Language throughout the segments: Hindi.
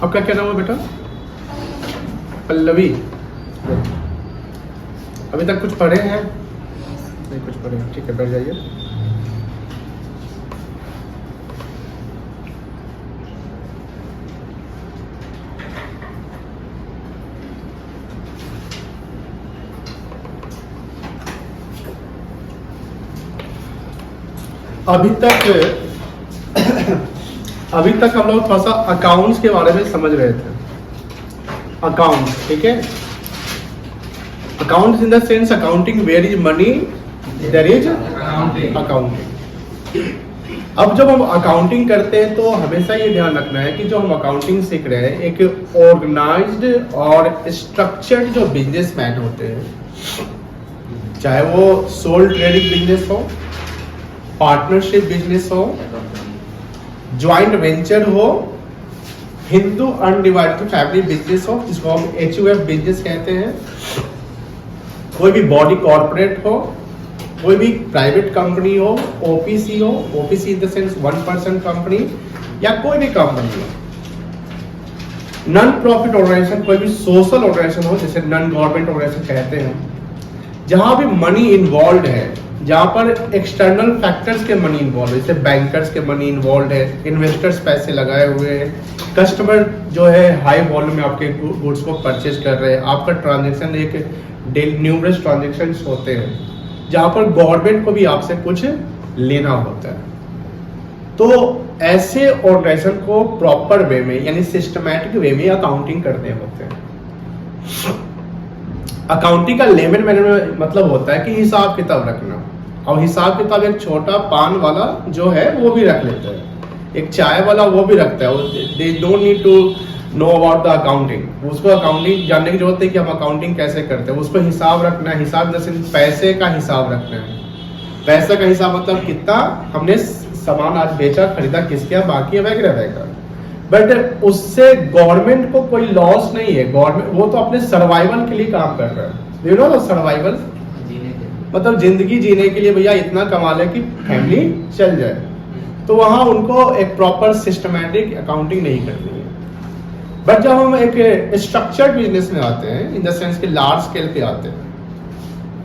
आपका क्या नाम है बेटा? पल्लवी। अभी तक कुछ पढ़े हैं? नहीं कुछ पढ़े हैं, ठीक है, बैठ जाइए। अभी तक हम लोग थोड़ा सा अकाउंट्स के बारे में समझ रहे थे। अकाउंट्स, ठीक है। Accounts in the sense accounting, where is money there is accounting. अब जब हम अकाउंटिंग करते हैं तो हमेशा ये ध्यान रखना है कि जो हम अकाउंटिंग सीख रहे हैं, एक ऑर्गेनाइज्ड और स्ट्रक्चर्ड जो बिजनेसमैन होते हैं, चाहे वो सोल ट्रेडिंग बिजनेस हो, पार्टनरशिप बिजनेस हो, ज्वाइंट वेंचर हो, हिंदू अनडिवाइडेड फैमिली बिजनेस हो, जिसको हम HUF बिजनेस कहते हैं, कोई भी बॉडी कॉर्पोरेट हो, कोई भी प्राइवेट कंपनी हो, OPC हो, OPC in the sense 1% company, या कोई भी कंपनी हो, नॉन प्रॉफिट ऑर्गेनाइजेशन, कोई भी सोशल ऑर्गेनाइजेशन हो, जैसे नॉन गवर्नमेंट ऑर्गेनाइजेशन कहते हैं, जहां भी मनी इन्वॉल्व है, जहां पर एक्सटर्नल फैक्टर्स के मनी इन्वॉल्व है, जैसे बैंकर्स के मनी इन्वॉल्व है, इन्वेस्टर्स पैसे लगाए हुए हैं, कस्टमर जो है हाई वॉल्यूम में आपके गुड्स को परचेज कर रहे हैं, आपका ट्रांजैक्शन एक न्यूमरस ट्रांजैक्शन होते हैं, जहां पर गवर्नमेंट को भी आपसे कुछ लेना होता है। तो ऐसे ऑर्गेनाइजेशन को प्रॉपर वे में, यानी सिस्टमैटिक वे में अकाउंटिंग करने होते हैं। अकाउंटिंग का लेमन मैनेजमेंट मतलब होता है कि हिसाब किताब रखना, और हिसाब किताब एक छोटा पान वाला जो है वो भी रख लेता है, एक चाय वाला वो भी रखता है। They don't need to know about the accounting. उसको अकाउंटिंग जानने की जरूरत है कि हम अकाउंटिंग कैसे करते हैं। उसको हिसाब रखना है, हिसाब जैसे पैसे का हिसाब रखना है। पैसे का हिसाब मतलब कितना हमने सामान आज बेचा, खरीदा, किसके, बाकी है, वगैरह वगैरह। बट उससे गवर्नमेंट को कोई लॉस नहीं है। गवर्नमेंट वो तो अपने सर्वाइवल के लिए काम कर रहा है। यू नो द सर्वाइवल, मतलब जिंदगी जीने के लिए भैया इतना कमा ले कि फैमिली चल जाए। तो वहां उनको एक प्रॉपर सिस्टमैटिक अकाउंटिंग नहीं करनी है। बट जब हम एक स्ट्रक्चर्ड बिजनेस में आते हैं, इन द सेंस के लार्ज स्केल पे आते हैं,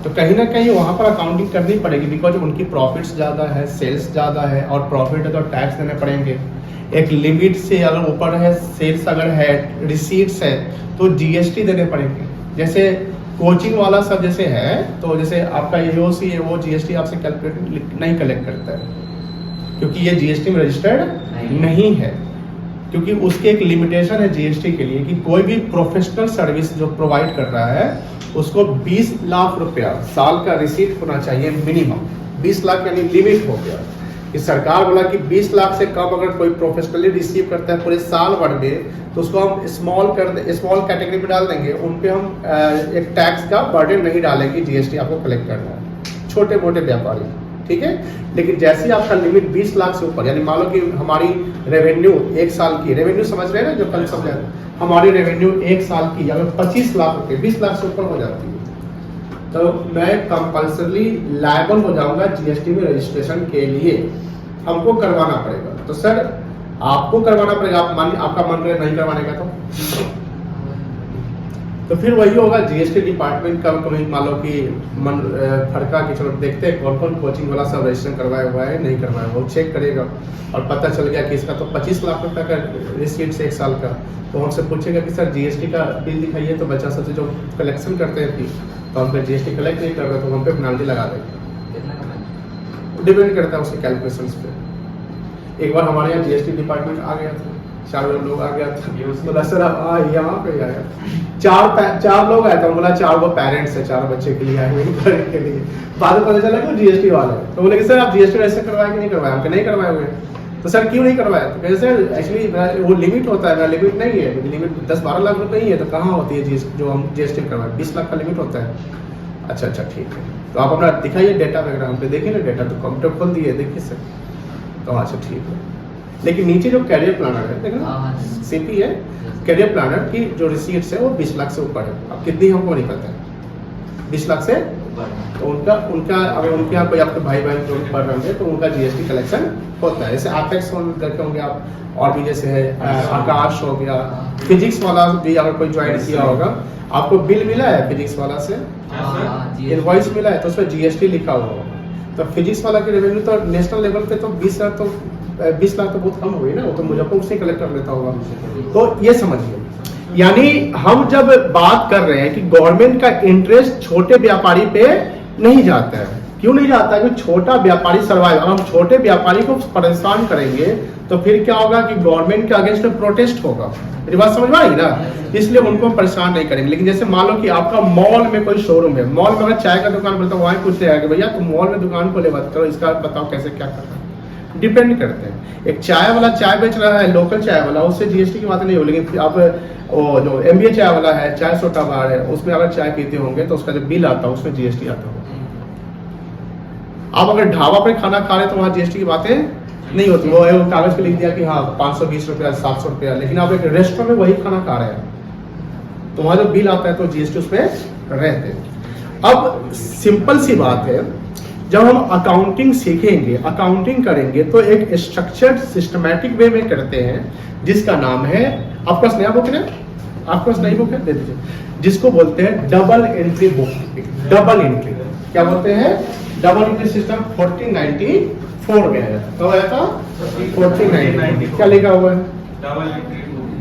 तो कहीं ना कहीं वहां पर अकाउंटिंग करनी पड़ेगी, बिकॉज उनकी प्रॉफिट्स ज़्यादा है, सेल्स ज़्यादा है, और प्रॉफिट है तो टैक्स देने पड़ेंगे। एक लिमिट से अगर ऊपर है, सेल्स अगर है, रिसीट्स है, तो GST देने पड़ेंगे। जैसे कोचिंग वाला सब जैसे है, तो जैसे आपका AOC है, वो GST आपसे कैलकुलेट नहीं कलेक्ट करता है, क्योंकि ये GST में रजिस्टर्ड नहीं है। क्योंकि उसके एक लिमिटेशन है GST के लिए कि कोई भी प्रोफेशनल सर्विस जो प्रोवाइड कर रहा है उसको 20 लाख रुपया साल का रिसीट होना चाहिए मिनिमम। 20 लाख यानी लिमिट हो गया कि सरकार बोला कि 20 लाख से कम अगर कोई प्रोफेशनली रिसीव करता है पूरे साल भर में, तो उसको हम स्मॉल कैटेगरी में डाल देंगे। उन पे हम एक टैक्स का बर्डन नहीं डालेंगे, GST आपको कलेक्ट करना है, छोटे मोटे व्यापारी, ठीक है। लेकिन जैसे ही आपका लिमिट 20 लाख से ऊपर, यानी मान लो कि हमारी रेवेन्यू एक साल की रेवेन्यू, समझ रहे हैं ना, जो कल समझ रहे, हमारी रेवेन्यू एक साल की अगर 25 लाख रुपए 20 लाख से ऊपर हो जाती है, तो मैं कंपल्सरी लायबल हो जाऊंगा GST में रजिस्ट्रेशन के लिए। हमको करवाना पड़ेगा। तो सर आपको करवाना पड़ेगा, आपका मन करे नहीं करवाने का तो फिर वही होगा, GST डिपार्टमेंट का कभी मान लो कि मन फड़का कि चलो देखते हैं कौन कौन कोचिंग वाला सब रजिस्ट्रेशन करवाया हुआ है, नहीं करवाया हुआ, वो चेक करेगा और पता चल गया कि इसका तो 25 लाख रुपए का रिसीट से एक साल का, तो हमसे पूछेगा कि सर GST का बिल दिखाइए। तो बच्चा सबसे जो कलेक्शन करते हैं फीस, तो हम पे GST कलेक्ट नहीं कर रहे तो हम पे पेनाल्टी लगा देंगे। डिपेंड करता है उसके कैलकुलेशंस पे। एक बार हमारे यहाँ GST डिपार्टमेंट आ गया था, 4 लोग आ गया था, बोला सर आप यहाँ पे आया, 4 लोग आए थे, बोला 4 वो पेरेंट्स है, 4 बच्चे के लिए आए हुए के लिए। बाद में पता चला कि GST वाला है, तो बोले कि सर आप GST ऐसे करवाया कि नहीं करवाया? हमको नहीं करवाए हुए। तो सर क्यों नहीं करवाया? तो कहते सर एक्चुअली वो लिमिट होता है, लिमिट नहीं है, लिमिट 10-12 लाख रुपए ही है, तो कहाँ होती है जो हम GST करवाए, 20 लाख का लिमिट होता है। अच्छा ठीक है, तो आप अपना दिखाइए डेटा वगैरह, हम पे देखिए ना डेटा, तो कंप्यूटर खोल दिए, देखिए सर, तो अच्छा ठीक है। लेकिन नीचे जो कैरियर प्लानर है, देखना CP है, कैरियर प्लानर की जो रिसीट्स है वो 20 लाख से ऊपर है। अब कितनी हमको नहीं पता है, 20 लाख से तो उनका उनका अगर उनके यहाँ कोई आपके भाई बहन जो पढ़ रहे होंगे तो उनका जीएसटी कलेक्शन होता है। जैसे एपेक्स करते होंगे आप, और भी जैसे है आकाश हो गया, फिजिक्स वाला भी अगर कोई ज्वाइन किया होगा, आपको बिल मिला है फिजिक्स वाला से, इनवॉइस मिला है तो उसमें जीएसटी लिखा हुआ होगा। तो फिजिक्स वाला की रेवेन्यू तो नेशनल लेवल पे तो 20 लाख तो बहुत कम हो गई ना, वो तो मुजफ्फरपुर से कलेक्ट कर लेता होगा। तो ये समझिए, यानी हम जब बात कर रहे हैं कि गवर्नमेंट का इंटरेस्ट छोटे व्यापारी पे नहीं जाता है, क्यों नहीं जाता है? कि छोटा व्यापारी सर्वाइव, हम छोटे व्यापारी को परेशान करेंगे तो फिर क्या होगा कि गवर्नमेंट के अगेंस्ट में प्रोटेस्ट होगा। मेरी बात समझ में आई ना? इसलिए उनको हम परेशान नहीं करेंगे। लेकिन जैसे मान लो कि आपका मॉल में कोई शोरूम है, मॉल में अगर चाय का दुकान बोलता है, वहां पूछ रहे हैं कि भैया तुम मॉल में दुकान को ले बात करो, इसका बताओ कैसे क्या करना है। डिपेंड करते हैं। एक चाय वाला चाय बेच रहा है, लोकल चाय वाला, उससे जीएसटी की बात नहीं हो। लेकिन आप वो जो एमबीए चाय वाला है, चाय सोटा बार है, उसमें अगर चाय पीते होंगे तो उसका जो बिल आता है उसमें जीएसटी आता होगा। आप अगर ढाबा पर खाना खा रहे तो वहाँ जीएसटी की बातें नहीं होती। वो कागज पे लिख दिया कि हाँ 520 रुपया 700 रुपया, लेकिन आप एक रेस्टोरेंट में वही खाना खा रहे हैं तो वहाँ जो बिल आता है तो जीएसटी उसमें रहते हैं। अब सिंपल सी बात है, जब हम अकाउंटिंग सीखेंगे, अकाउंटिंग करेंगे तो एक स्ट्रक्चर्ड सिस्टमैटिक वे में करते हैं जिसका नाम है, आपका नया बुक है, आपका नई बुक है, दे दीजिए, जिसको बोलते हैं double entry book. Double entry क्या बोलते हैं? डबल एंट्री सिस्टम 1494 में है। कब आया था? 1494। क्या लिखा हुआ है?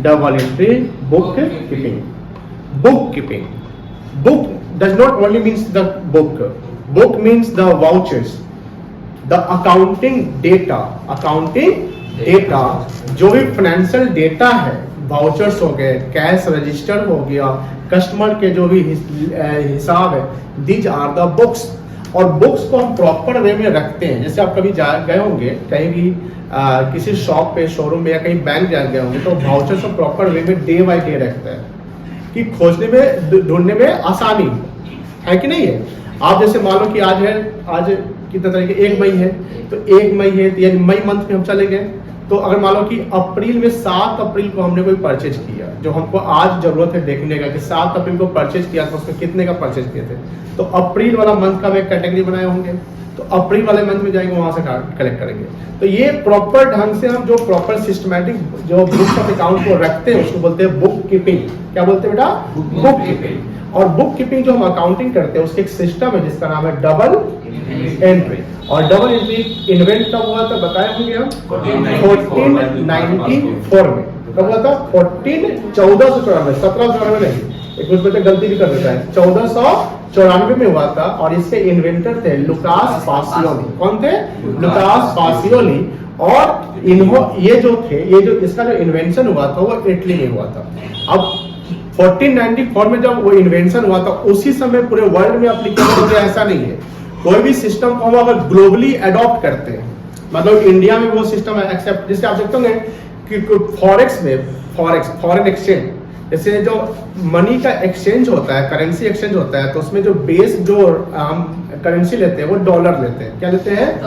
Double entry book keeping. Book keeping, book does not only means the book means the vouchers, the accounting data जो भी फाइनेंशियल डेटा है, वाउचर्स हो गए, कैश रजिस्टर हो गया, कस्टमर के जो भी हिसाब है, दीज आर द बुक्स। और बुक्स को हम प्रॉपर वे में रखते हैं। जैसे आप कभी गए होंगे कहीं भी किसी शॉप पे, शोरूम में या कहीं बैंक गए होंगे तो वाउचर्स को प्रॉपर वे में डे बाय डे रखता है कि खोजने में, ढूंढने में आसानी है कि नहीं है। आप जैसे मान लो कि आज कितने तारीख है, 1 मई है, तो 1 मई है यानी मई मंथ में हम चले गए, तो अगर मान लो कि अप्रैल में 7 अप्रैल को हमने कोई परचेज किया, जो हमको आज जरूरत है देखने का कि 7 अप्रैल को परचेज किया तो उसमें कितने का परचेज किए थे, तो अप्रैल वाला मंथ का एक कैटेगरी बनाए होंगे, तो अप्रैल वाले मंथ में जाएंगे, वहां से कलेक्ट करेंगे। तो ये प्रॉपर ढंग से हम जो प्रॉपर सिस्टमैटिक जो बुक्स ऑफ अकाउंट को रखते हैं उसको बोलते हैं बुक कीपिंग। क्या बोलते हैं बेटा? Book keeping. और बुक कीपिंग जो हम अकाउंटिंग करते हैं उसके एक सिस्टम है जिसका नाम है डबल एंट्री। और डबल एंट्री इन्वेंट कब हुआ था बताए होंगे हम? 1494 में। कब हुआ था? 1494, 1794 नहीं, एक कुछ बच्चे गलती भी कर देता है, 1494 में हुआ था। और इसके इन्वेंटर थे लुकास पासियोली। कौन थे? लुकास पासियोली। और ये जो थे, ये जो इसका जो इन्वेंशन हुआ था वो इटली में हुआ था। अब 1494 में जब वो इन्वेंशन हुआ था उसी समय पूरे वर्ल्ड में एप्लीकेबल हो गया, ऐसा नहीं है। कोई भी सिस्टम को हम अगर ग्लोबली अडॉप्ट करते हैं, मतलब इंडिया में वो सिस्टम एक्सेप्ट, जैसे आप देखते होंगे कि फॉरेक्स में, फॉरेन एक्सचेंज, जैसे जो मनी का एक्सचेंज होता है, करेंसी एक्सचेंज होता है, तो उसमें जो बेस जो हम करेंसी लेते हैं वो डॉलर लेते हैं। क्या लेते हैं?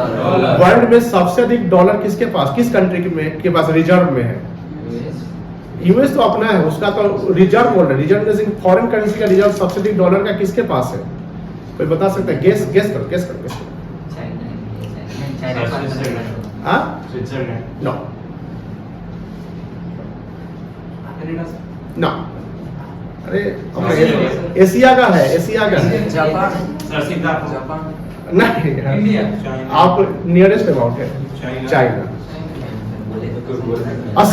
वर्ल्ड में सबसे अधिक डॉलर किसके पास, किस कंट्री के पास रिजर्व में है? यूएस तो अपना है, उसका तो रिजर्व बोल रहे हैं। रिजर्व जैसे फॉरेन करेंसी का रिजर्व सबसे अधिक डॉलर का किसके पास है? कोई बता सकता है? गेस करो। नो ना, अरे एशिया का है, जापान नहीं, आप नियरेस्ट अबाउट है चाइना। और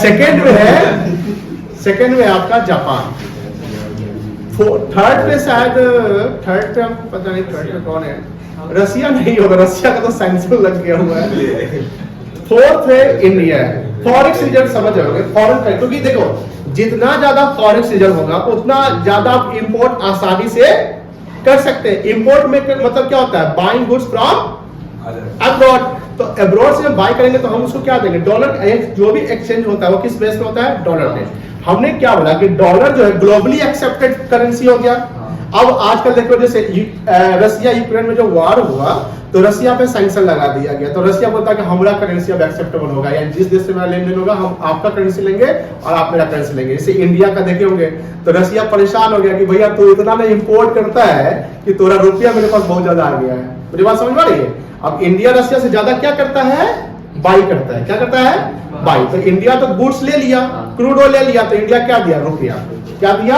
सेकंड में आपका जापान। थर्ड पे शायद, थर्ड पे हम पता नहीं थर्ड पे कौन है, रसिया नहीं होगा, रसिया का तो सेंसर लग गया हुआ है। फोर्थ है इंडिया है। फॉरेक्स रिजर्व समझ जाओगे, फॉरेन, क्योंकि देखो जितना ज्यादा फॉरेक्स रिजर्व होगा उतना ज्यादा आप इंपोर्ट आसानी से कर सकते हैं। इंपोर्ट में मतलब क्या होता है? Buying goods from abroad. तो अब्रॉड से बाय करेंगे तो हम उसको क्या देंगे? डॉलर। जो भी एक्सचेंज होता है वो किस बेस पे होता है? डॉलर पे। हमने क्या बोला कि डॉलर जो है ग्लोबली एक्सेप्टेड करेंसी हो गया। अब आजकल देखो जैसे रसिया यूक्रेन में जो वार हुआ तो रसिया पे सैंक्शन लगा दिया गया, तो रसिया बोलता है कि हमारा करेंसी अब एक्सेप्टेबल होगा, या जिस देश से मेरा लेन देन होगा हम आपका करेंसी लेंगे और आप मेरा करेंसी लेंगे। जैसे इंडिया का देखे होंगे तो रसिया परेशान हो गया कि भैया तू इतना ना इंपोर्ट करता है कि तोरा रुपया मेरे पास बहुत ज्यादा आ गया है। मुझे बात समझ में आ रही है? अब इंडिया रसिया से ज्यादा क्या करता है, बाई करता है। क्या करता है? बाई। तो इंडिया तो गुड्स ले लिया, क्रूड ऑयल ले लिया, तो इंडिया क्या दिया? रुपया। क्या दिया?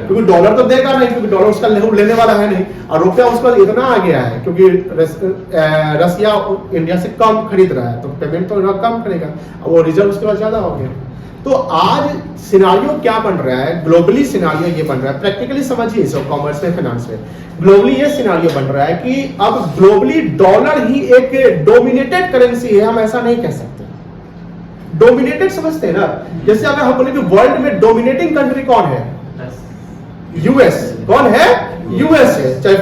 क्योंकि डॉलर तो देगा नहीं, क्योंकि डॉलर उसका लेने वाला है नहीं, और रुपया उसका इतना आ गया है क्योंकि रसिया इंडिया से कम खरीद रहा है तो पेमेंट तो कम करेगा, अब वो रिजर्व उसके पास ज्यादा हो गया। तो आज सिनारियो क्या बन रहा है, ग्लोबली सिनारियो ये बन रहा है, प्रैक्टिकली समझिए इसे, कॉमर्स में, फाइनेंस में ग्लोबली ये सिनारियो बन रहा है कि अब ग्लोबली डॉलर ही एक डोमिनेटेड करेंसी है। हम ऐसा नहीं कह सकते, डोमिनेटेड समझते हैं ना, जैसे अगर हम बोले कि वर्ल्ड में डोमिनेटिंग कंट्री कौन है? यूएस। कौन है? यूएस है, चाहे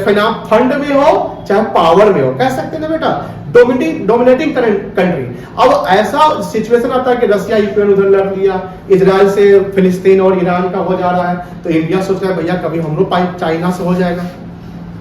फंड में हो चाहे पावर में हो, कह सकते हैं ना बेटा, डोमिनेटिंग कंट्री। अब ऐसा सिचुएशन आता है कि रसिया यूक्रेन उधर लड़ लिया, इजराइल से फिलिस्तीन और ईरान का हो जा रहा है, तो इंडिया सोच रहा है भैया कभी हम लोग चाइना से हो जाएगा,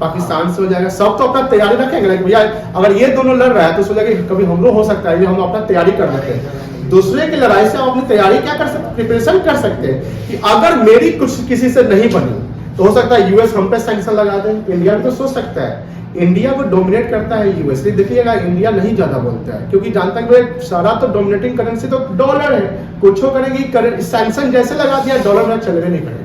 पाकिस्तान से हो जाएगा, सब तो अपना तैयारी रखेंगे ना कि भैया अगर ये दोनों लड़ रहा है तो सोचा कि कभी हम लोग हो सकता है, हम अपना तैयारी कर लेते हैं। दूसरे की लड़ाई से हम अपनी तैयारी क्या कर सकते, प्रिपरेशन कर सकते हैं कि अगर मेरी कुछ किसी से नहीं बनी तो हो सकता है यूएस हम पे सैंक्शन लगा दे। इंडिया तो सोच सकता है, इंडिया को डोमिनेट करता है यूएस। देखिएगा इंडिया नहीं ज्यादा बोलता है क्योंकि जानता है कि सारा तो डोमिनेटिंग करेंसी तो डॉलर है, कुछ करेंगे, सैंक्शन जैसे लगा दिया डॉलर में चलने नहीं करेगा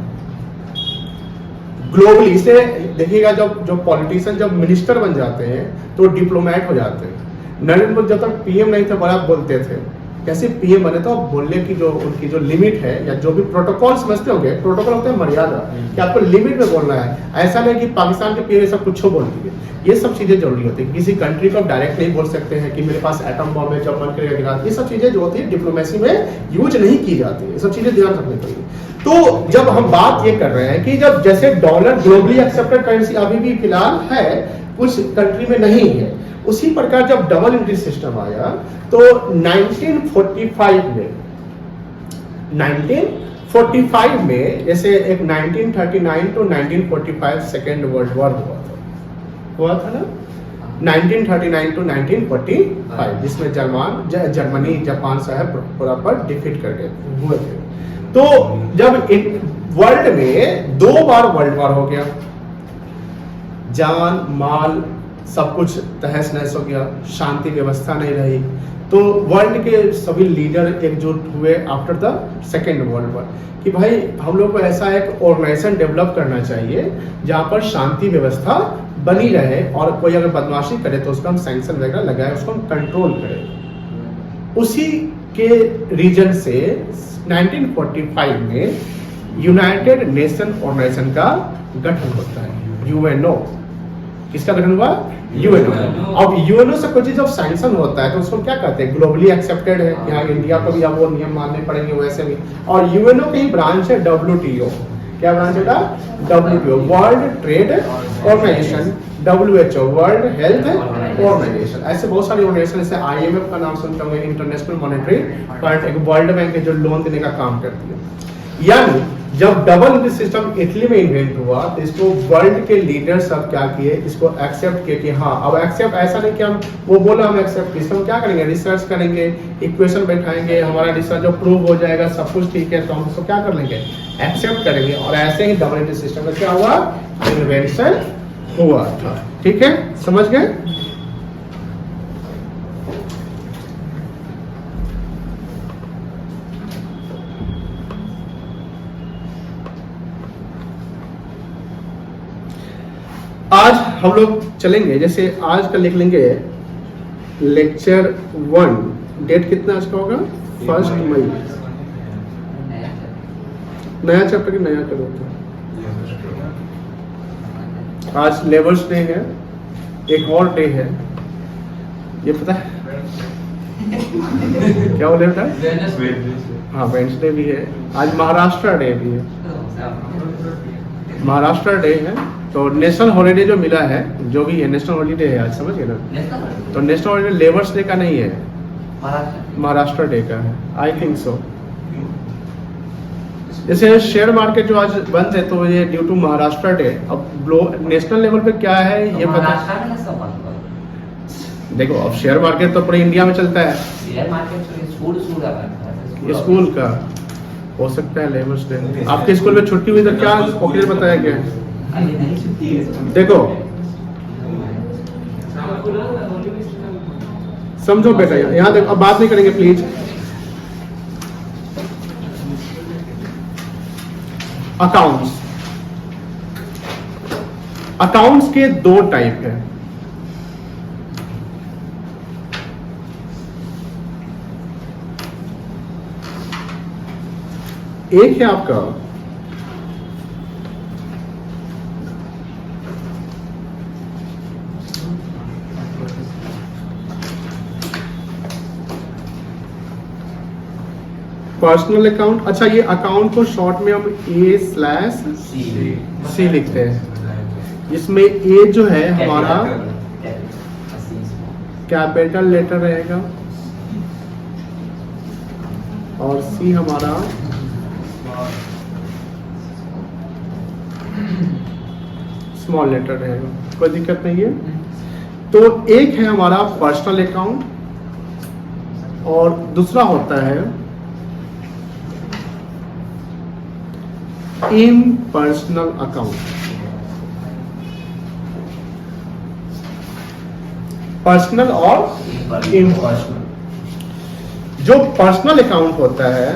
ग्लोबली। इसे देखिएगा जब पॉलिटिशियन जब मिनिस्टर बन जाते हैं तो डिप्लोमेट हो जाते हैं। नरेंद्र मोदी जब तक पीएम नहीं थे बड़ा बोलते थे, कैसे पीएम बने तो बोलने की जो उनकी जो लिमिट है या जो भी प्रोटोकॉल समझते होंगे, प्रोटोकॉल होते हैं मर्यादा, कि आपको लिमिट में बोलना है। ऐसा नहीं कि पाकिस्तान के पीएम सब कुछ बोल दिए, ये सब चीजें जरूरी होती है। किसी कंट्री को आप डायरेक्ट नहीं बोल सकते हैं कि मेरे पास एटम बॉम्ब है, जब मन करेगा गिरा, ये सब चीजें जो होती है डिप्लोमेसी में यूज नहीं की जाती, ये सब चीजें ध्यान रखनी पड़ेगी। तो जब हम बात ये कर रहे हैं कि जब जैसे डॉलर ग्लोबली एक्सेप्टेड करेंसी अभी भी फिलहाल है, कुछ कंट्री में नहीं है, उसी प्रकार जब डबल एंट्री सिस्टम आया तो 1945 में जैसे एक 1939 टू 1945 सेकेंड वर्ल्ड वॉर हुआ था ना, 1939 टू 1945, जिसमें जर्मनी जापान साहब पूरा पर डिफीट कर गए हुए थे। तो जब वर्ल्ड में 2 बार वर्ल्ड वॉर हो गया, जान माल सब कुछ तहस नहस हो गया, शांति व्यवस्था नहीं रही, तो वर्ल्ड के सभी लीडर एकजुट हुए after the second world war कि भाई हम लोग को ऐसा एक ऑर्गेनाइजेशन डेवलप करना चाहिए जहां पर शांति व्यवस्था बनी रहे, और कोई अगर बदमाशी करे तो उसका हम सैंक्शन वगैरह लगाए, उसको हम कंट्रोल करें। उसी के रीजन से 1945 में यूनाइटेड नेशन ऑर्गेनाइजेशन का गठन होता है, यूएनओ। किसका गठन हुआ? यूएनओ। अब यूएनओ से कोई चीज जब सैंक्शन होता है तो उसको क्या कहते हैं? ग्लोबली एक्सेप्टेड है, यहाँ इंडिया को भी अब वो नियम मानने पड़ेंगे वैसे भी। और यूएनओ की ब्रांच है WTO। क्या ब्रांच है? WTO, world trade organisation, WHO, world health organisation. ऐसे बहुत सारी ऑर्गेनाइजेशन, जैसे IMF का नाम सुनते होंगे, इंटरनेशनल मॉनेटरी फंड, एक वर्ल्ड बैंक है जो लोन देने का काम करती है। यानी जब डबल सिस्टम इटली में इन्वेंट हुआ तो इसको वर्ल्ड के लीडर्स सब क्या किए, इसको एक्सेप्ट किए कि हाँ अब एक्सेप्ट, ऐसा नहीं कि हम वो बोला हम एक्सेप्ट, इसको हम क्या करेंगे? रिसर्च करेंगे, इक्वेशन बैठाएंगे, हमारा रिसर्च जो प्रूव हो जाएगा सब कुछ ठीक है तो हम उसको क्या कर लेंगे? एक्सेप्ट करेंगे। और ऐसे ही डबल सिस्टम का क्या हुआ? इन्वेंशन हुआ था। ठीक है, समझ गए? आज हम लोग चलेंगे, जैसे आज का लिख लेंगे लेक्चर 1, डेट कितना आज का होगा? 1 मई। नया चैप्टर की नया करो तो आज लेबर्स डे है, एक और डे है, ये पता है क्या बोले बेटा? हाँ, वेडनेसडे भी है। आज महाराष्ट्र डे भी है, महाराष्ट्र डे है। तो नेशनल हॉलीडे जो मिला है, जो भी है नेशनल हॉलीडे है आज, समझ गए ना? तो नेशनल हॉलीडे लेबर्स डे का नहीं है, महाराष्ट्र डे का है, आई थिंक सो। जैसे शेयर मार्केट जो आज बंद है तो ये ड्यू टू महाराष्ट्र डे। अब नेशनल लेवल पे क्या है ये पता। महाराष्ट्र में सब बंद। देखो अब शेयर मार्केट तो पूरे इंडिया में चलता है। शेयर मार्केट तो स्कूल का हो सकता है लेबर्स डे। आपके स्कूल में छुट्टी हुई तो क्या ऑफिसर बताया गया? नहीं छुट्टी है। देखो समझो बेटा, यहाँ देखो, अब बात नहीं करेंगे प्लीज। अकाउंट्स, अकाउंट्स के दो टाइप है। एक है आपका पर्सनल अकाउंट। अच्छा, ये अकाउंट को शॉर्ट में हम A/C लिखते हैं। इसमें ए जो है हमारा कैपिटल लेटर रहेगा और सी हमारा स्मॉल लेटर रहेगा। कोई दिक्कत नहीं है। तो एक है हमारा पर्सनल अकाउंट और दूसरा होता है इम्पर्सनल अकाउंट। पर्सनल और इम्पर्सनल। जो पर्सनल अकाउंट होता है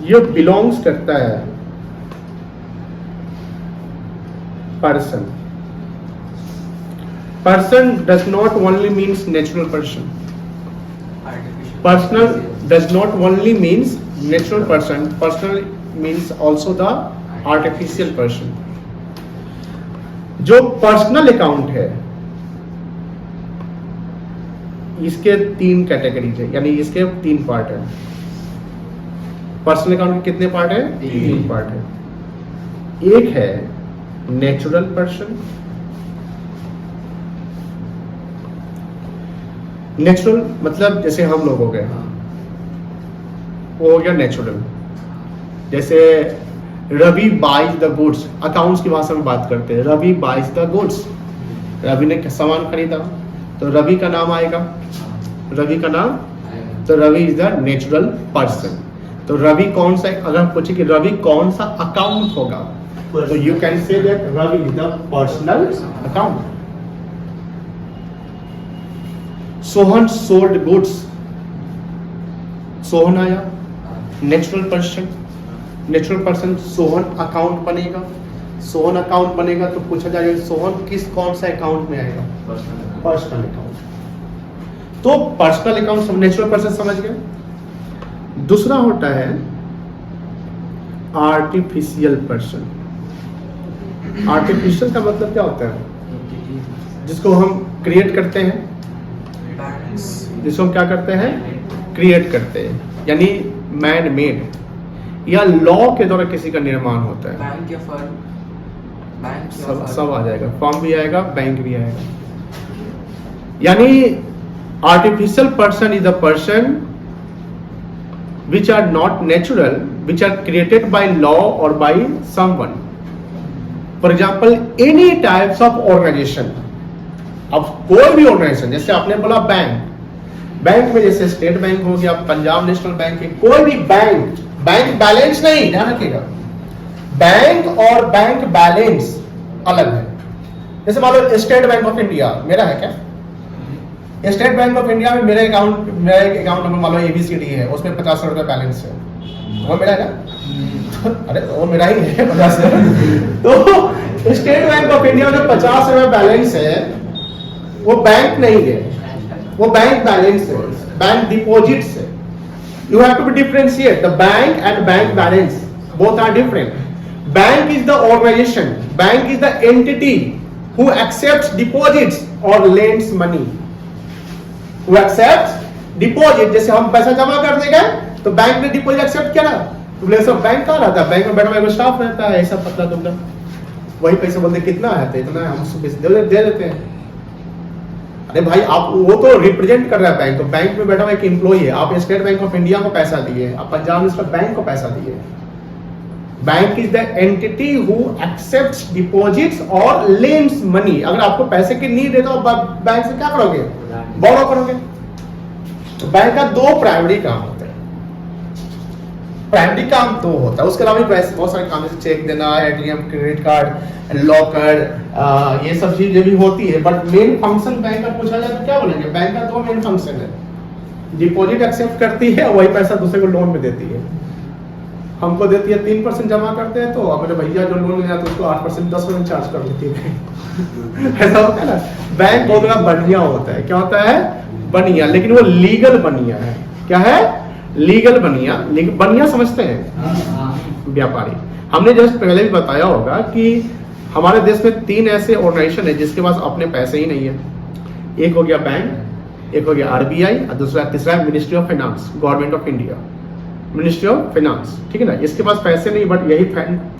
ये बिलोंग्स करता है person. Person does not only means natural person. Personal does not only means natural person. Personal means also the artificial person. जो पर्सनल अकाउंट है इसके तीन कैटेगरीज है, यानी इसके तीन पार्ट है। पर्सनल अकाउंट के कितने पार्ट है? तीन पार्ट है। एक है नेचुरल पर्सन। नेचुरल मतलब जैसे हम लोग हो गए, वो हो गया नेचुरल। जैसे Ravi buys the goods, accounts की भाषा में बात करते हैं। Ravi buys the goods, Ravi ने सामान खरीदा तो रवि का नाम आएगा। रवि का नाम, तो Ravi is the natural person. तो रवि कौन सा, अगर पूछे कि रवि कौन सा अकाउंट होगा तो you can say that Ravi is the personal account. Sohan sold goods, Sohan आया natural person. Natural person Sohan account बनेगा। सोहन अकाउंट बनेगा तो पूछा जाएगा सोहन किस कौन सा अकाउंट में आएगा? Personal account. तो पर्सनल अकाउंट सब नेचुरल पर्सन समझ गए। दूसरा होता है आर्टिफिशियल पर्सन। आर्टिफिशियल का मतलब क्या होता है? जिसको हम क्रिएट करते हैं, जिसको हम क्या करते हैं? क्रिएट करते हैं, यानी मैन मेड या लॉ के द्वारा किसी का निर्माण होता है। बैंक या फर्म, सब आ जाएगा, फर्म भी आएगा, बैंक भी आएगा। यानी artificial person is the person which are not natural, which are created by law or by someone. For example, any types of organization. अब कोई भी ऑर्गेनाइजेशन, जैसे आपने बोला बैंक, बैंक में जैसे स्टेट बैंक हो गया, पंजाब नेशनल बैंक है, कोई भी बैंक, बैंक बैलेंस नहीं, ध्यान रखिएगा, बैंक और बैंक बैलेंस अलग है। जैसे मान लो स्टेट बैंक ऑफ इंडिया मेरा है क्या? स्टेट बैंक ऑफ इंडिया में मेरा अकाउंट नंबर मान लो ABCD है, उसमें 50 रुपए बैलेंस है, वो मेरा है ना? अरे वो मेरा ही है 50। तो स्टेट बैंक ऑफ इंडिया में 50 रुपए बैलेंस है, वो बैंक नहीं है, वो बैंक बैलेंस है, बैंक डिपॉजिट्स है। You have to be differentiate the bank and bank balance, both are different. Bank is the organisation, bank is the entity who accepts deposits और lends money. Who accepts deposit, जैसे हम पैसा जमा करने गए तो बैंक ने डिपॉजिट एक्सेप्ट किया ना, तो बोले सब बैंक कहाँ रहता है? बैंक में बैठा हुआ स्टाफ रहता है, ऐसा पतला दुबला, वही पैसा बोलते कितना है तो इतना हम दे देते हैं। अरे भाई आप वो तो रिप्रेजेंट कर रहा है बैंक, तो बैंक में बैठा हुआ एक एम्प्लॉई है, आप स्टेट बैंक ऑफ इंडिया को पैसा दिए, आप पंजाब नेशनल बैंक को पैसा दिए। Bank is the entity who accepts deposits और लेंड्स मनी। अगर आपको पैसे की नीड है तो आप बैंक से क्या करोगे, बोरो करोगे। तो बैंक का दो प्राइमरी काम होता है, प्राइमरी काम दो होता है, उसके अलावा भी बहुत सारे काम जैसे चेक देना, एटीएम, क्रेडिट कार्ड, लॉकर, ये सब चीजें भी होती है। बट मेन फंक्शन बैंक का पूछा जाए तो क्या बोलेंगे, बैंक का दो मेन फंक्शन है। डिपॉजिट एक्सेप्ट करती है, वही पैसा दूसरे को लोन में देती है। हमको देती है 3% जमा करते हैं, तो मेरे भैया जो लोन लिया तो उसको 8% 10% चार्ज कर देती है। ऐसा होता है ना। बैंक बहुत बड़ा बनिया होता है, क्या होता है, बनिया, लेकिन वो लीगल बनिया है। क्या है, लीगल बनिया। बनिया समझते हैं व्यापारी। हमने जस्ट पहले भी बताया होगा कि हमारे देश में 3 ऐसे ऑर्गेनाइजेशन है जिसके पास अपने पैसे ही नहीं है। एक हो गया बैंक, एक हो गया आरबीआई, और दूसरा तीसरा ministry of finance, government of India, ministry of finance, ठीक है ना। इसके पास पैसे नहीं, बट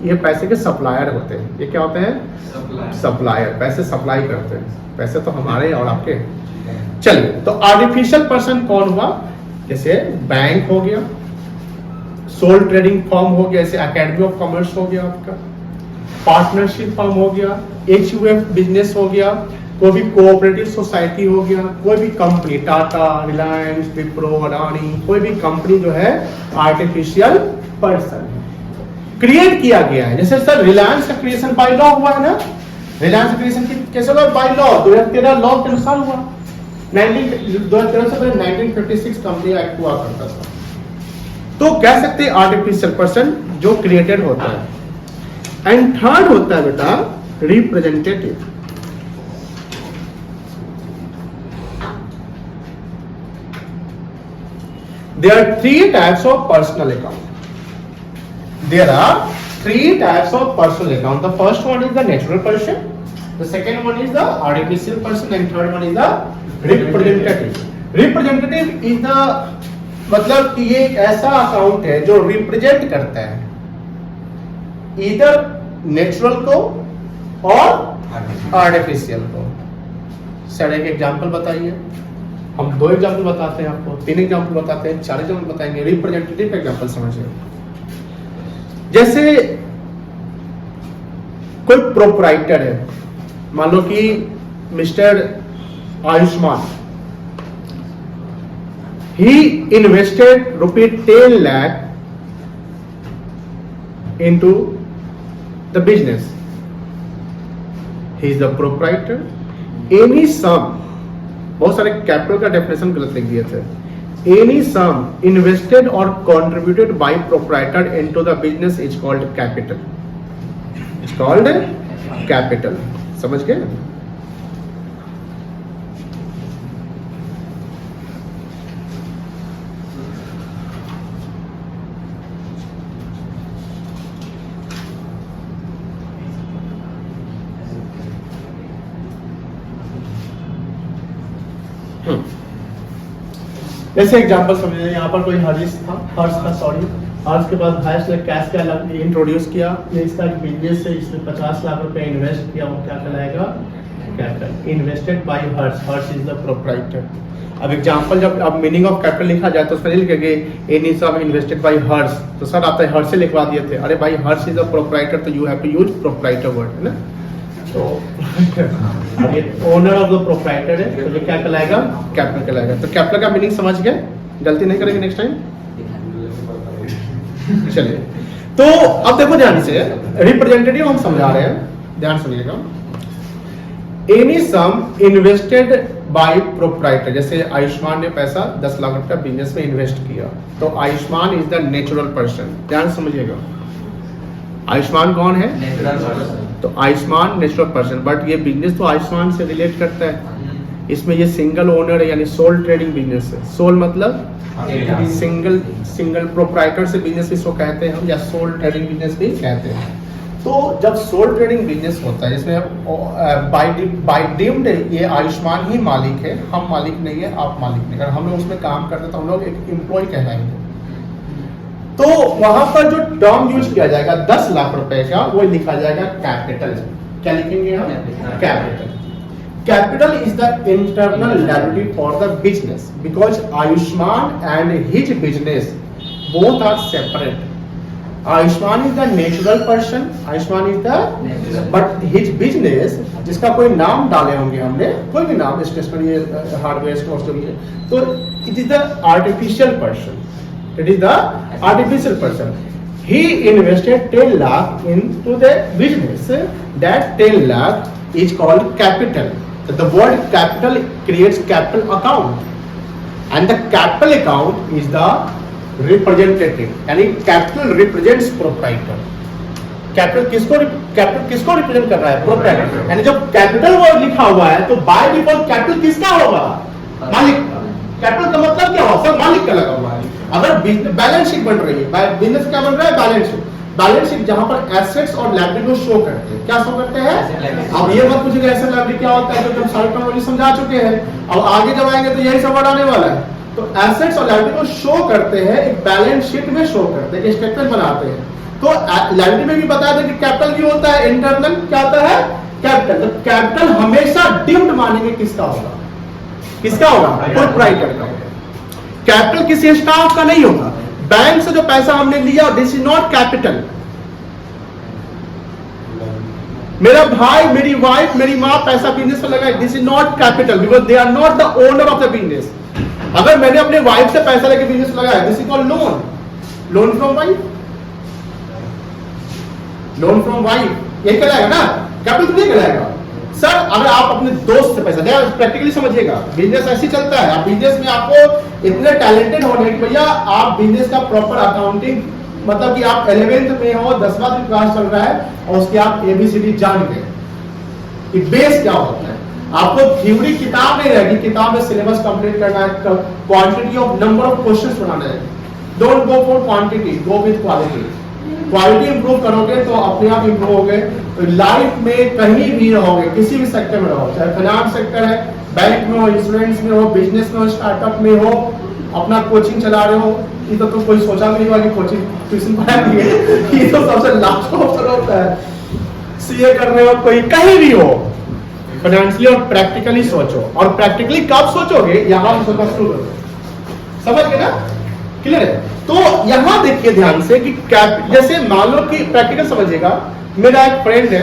ये पैसे के सप्लायर होते हैं। ये क्या होते हैं, सप्लायर, पैसे सप्लाई करते हैं। पैसे तो हमारे और आपके। चलिए, तो आर्टिफिशियल पर्सन कौन हुआ, जैसे बैंक हो गया, सोल ट्रेडिंग फर्म हो गया, जैसे एकेडमी ऑफ कॉमर्स हो गया आपका, पार्टनरशिप फर्म हो गया, HUF बिजनेस हो गया, कोई भी कोऑपरेटिव सोसाइटी हो गया, कोई भी कंपनी, टाटा, रिलायंस, विप्रो, अडानी, कोई भी कंपनी जो है आर्टिफिशियल पर्सन क्रिएट किया गया है। जैसे सर रिलायंस का क्रिएशन बाय लॉ हुआ है ना, रिलायंस क्रिएशन कैसे हुआ, बाय लॉ, 2013 लॉ के अनुसार हुआ। 2013 से पहले 1956 कंपनी एक्ट हुआ करता था। तो कह सकते हैं आर्टिफिशियल पर्सन जो क्रिएटेड होता है। एंड थर्ड होता है बेटा representative. There are 3 types of personal account. There are 3 types of personal account. The first one is the natural person, the second one is the artificial person, and third one is the representative. Representative is the मतलब कि ये एक ऐसा अकाउंट है जो रिप्रेजेंट करता है इधर नेचुरल को और आर्टिफिशियल को। सर एक एग्जांपल बताइए। हम 2 एग्जांपल बताते हैं आपको, 3 एग्जांपल बताते हैं, 4 एग्जांपल बताएंगे। रिप्रेजेंटेटिव एग्जांपल समझिए। जैसे कोई प्रोप्राइटर है, मान लो कि mister Ayushman, he invested ₹10 lakh into the business. He is the proprietor. Any sum, बहुत सारे कैपिटल का डेफिनेशन गलत लिख दिए थे। Any sum invested or contributed by proprietor into the business is called capital. It's called capital. समझ गए? जैसे एग्जांपल समझिए, यहाँ पर कोई हर्ष के पास भैंस ने कैश का अलग इंट्रोड्यूस किया, ये इसका एक बिजनेस है, इसने 50 लाख रुपए इन्वेस्ट किया, वो क्या कहलाएगा, capital. Invested bye Harsh is the proprietor. अब एग्जांपल जब अब मीनिंग ऑफ कैपिटल लिखा जाए तो उसमें लिखेंगे एनी सम इन्वेस्टेड बाय हर्ष, तो सर आता है हर्ष से लिखवा दिए थे। अरे भाई हर्ष इज द प्रोप्राइटर, तो you have to use proprietor word, है ना। तो ओनर ऑफ द प्रोप्राइटर है, तो क्या कहलाएगा, कैपिटल कहलाएगा। तो कैपिटल का मीनिंग समझ गए, गलती नहीं करेंगे नेक्स्ट टाइम। चलिए, तो अब देखो ध्यान से, रिप्रेजेंटेटिव हम समझा रहे हैं, ध्यान सुनिएगा। Any sum invested by proprietor, जैसे आयुष्मान ने पैसा 10 लाख रुपया बिजनेस में इन्वेस्ट किया, तो Ayushman is the natural person. ध्यान समझिएगा, आयुष्मान कौन है, तो आयुष्मान नेचुरल पर्सन, बट ये बिजनेस तो आयुष्मान से रिलेट करता है। इसमें ये सिंगल ओनर है, यानी सोल ट्रेडिंग बिजनेस है। सोल मतलब सिंगल प्रोप्राइटर से बिजनेस इसको कहते हैं हम, या सोल ट्रेडिंग बिजनेस भी कहते हैं। तो जब सोल ट्रेडिंग बिजनेस होता है, जिसमें बाय डीम्ड ये आयुष्मान ही मालिक है, हम मालिक नहीं है, आप मालिक नहीं। अगर हम लोग उसमें काम करते तो हम लोग एक एम्प्लॉय कहलाएंगे। तो वहां पर जो टर्म यूज किया जाएगा 10 लाख रुपए का, वो लिखा जाएगा कैपिटल। क्या लिखेंगे हम, capital. capital is the internal liability for the business because Ayushman and his business both are separate. Ayushman is the natural person, Ayushman is the but his business जिसका कोई नाम डाले होंगे हमने, कोई भी नाम स्टेशनरी हार्डवेयर स्टोर जो भी है, तो it is the artificial person. It is the artificial person. He invested 10 lakh into the business. That 10 lakh is called capital. The word capital creates capital account, and the capital account is the representative. यानी capital represents proprietor. capital किसको represent कर रहा है? proprietor. यानी जब capital word लिखा हुआ है तो by default capital किसका होगा? मालिक. capital का मतलब क्या हुआ? सब मालिक का लगा हुआ है. अगर बैलेंस शीट बन रही है, बिजनेस क्या बन रहा है? Balance sheet. बैलेंस शीट जहां पर एसेट्स और लायबिलिटी को शो करते हैं. क्या शो करते हैं? अब ये मत पूछिएगा एसेट लायबिलिटी क्या होता है, जो हम सारे टर्मिनोलॉजी समझा चुके हैं. अब आगे जब आएंगे तो यही सब वर्ड आने वाला है. तो एसेट्स और लायबिलिटी को शो करते हैं, एक बैलेंस शीट में शो करते हैं, एक स्टेटमेंट बनाते हैं. तो लायबिलिटी में भी बताया था कि कैपिटल भी होता है, इंटरनल क्या होता है? कैपिटल. तो कैपिटल हमेशा डिम्ड मानेंगे किसका होगा? किसका होगा? प्रोप्राइटर का. कैपिटल किसी स्टाफ का नहीं होगा. बैंक से जो पैसा हमने लिया, दिस इज नॉट कैपिटल. मेरा भाई, मेरी वाइफ, मेरी माँ पैसा बिजनेस में लगाए, this is not capital because they are not the owner of the business. अगर मैंने अपने वाइफ से पैसा लेके बिजनेस लगाया, this is called loan. Loan from wife. Loan from wife ये कहलाएगा ना, कैपिटल नहीं कहलाएगा. सर अगर आप अपने दोस्त से पैसा लिया, प्रैक्टिकली समझिएगा, बिजनेस ऐसे चलता है. आप बिजनेस में आपको इतने टैलेंटेड होने कि भैया आप बिजनेस का प्रॉपर अकाउंटिंग, मतलब कि आप 11th में हो, 10वां क्लास चल रहा है और उसकी आप ABCD जान गए कि बेस क्या होता है. आपको थ्योरी किताब नहीं रहेगी, किताब में सिलेबस कंप्लीट करना है, quantity of number of questions बनाना है. Don't go for quantity, go with quality. Quality improve करोगे तो अपने आप इंप्रूव होगे. तो लाइफ में कहीं भी रहोगे, किसी भी सेक्टर में रहो, चाहे फाइनेंस सेक्टर है, बैंक में हो, इंश्योरेंस में हो, बिजनेस में हो, स्टार्टअप में हो, अपना कोचिंग चला रहे हो, ये तो कोई सोचा भी नहीं हुआ कि कोचिंग ट्यूशन पढ़ाएंगे. ये तो सबसे लास्ट ऑप्शन होता है. सीए कर रहे हो, कोई कहीं भी हो, फाइनेंशियली और प्रैक्टिकली सोचो. और प्रैक्टिकली कब सोचोगे? यहाँ सोचना शुरू करो. समझ गए ना? क्लियर है? तो यहां देखिए ध्यान से कि जैसे मान लो कि प्रैक्टिकल समझिएगा. मेरा एक फ्रेंड है,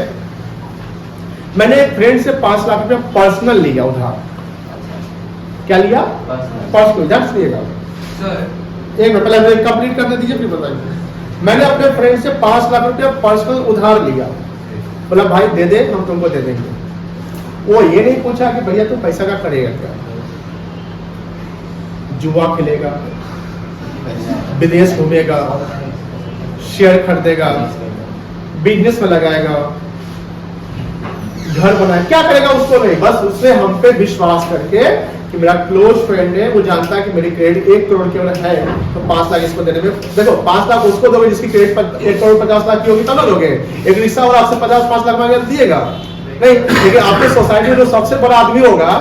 मैंने एक फ्रेंड से 5 लाख रुपया पर्सनल लिया उधार. क्या लिया? पर्सनल. ध्यान से लिएगा. एक मिनट पहले कंप्लीट करने दीजिए फिर बताइए. मैंने अपने फ्रेंड से 5 लाख रुपया पर्सनल उधार लिया. बोला भाई दे दे, हम तुमको दे देंगे. वो ये नहीं पूछा कि भैया तू पैसा का करेगा क्या? जुआ खेलेगा, विदेश घूमेगा, शेयर खरीदेगा, बिजनेस में लगाएगा, घर बनाए, क्या करेगा उसको नहीं. बस उसने हम पे विश्वास करके कि मेरा क्लोज फ्रेंड है, वो जानता है कि मेरी क्रेडिट 1 करोड़ की अगर है तो 5 लाख इसको देने में. देखो 5 लाख उसको दोगे जिसकी क्रेडिट 1 करोड़ 50 लाख की होगी तब ना दोगे. एक रिक्शा वाला आपसे 50-5 लाख मांगे दिएगा नहीं. लेकिन आपके सोसाइटी में जो सबसे बड़ा आदमी होगा,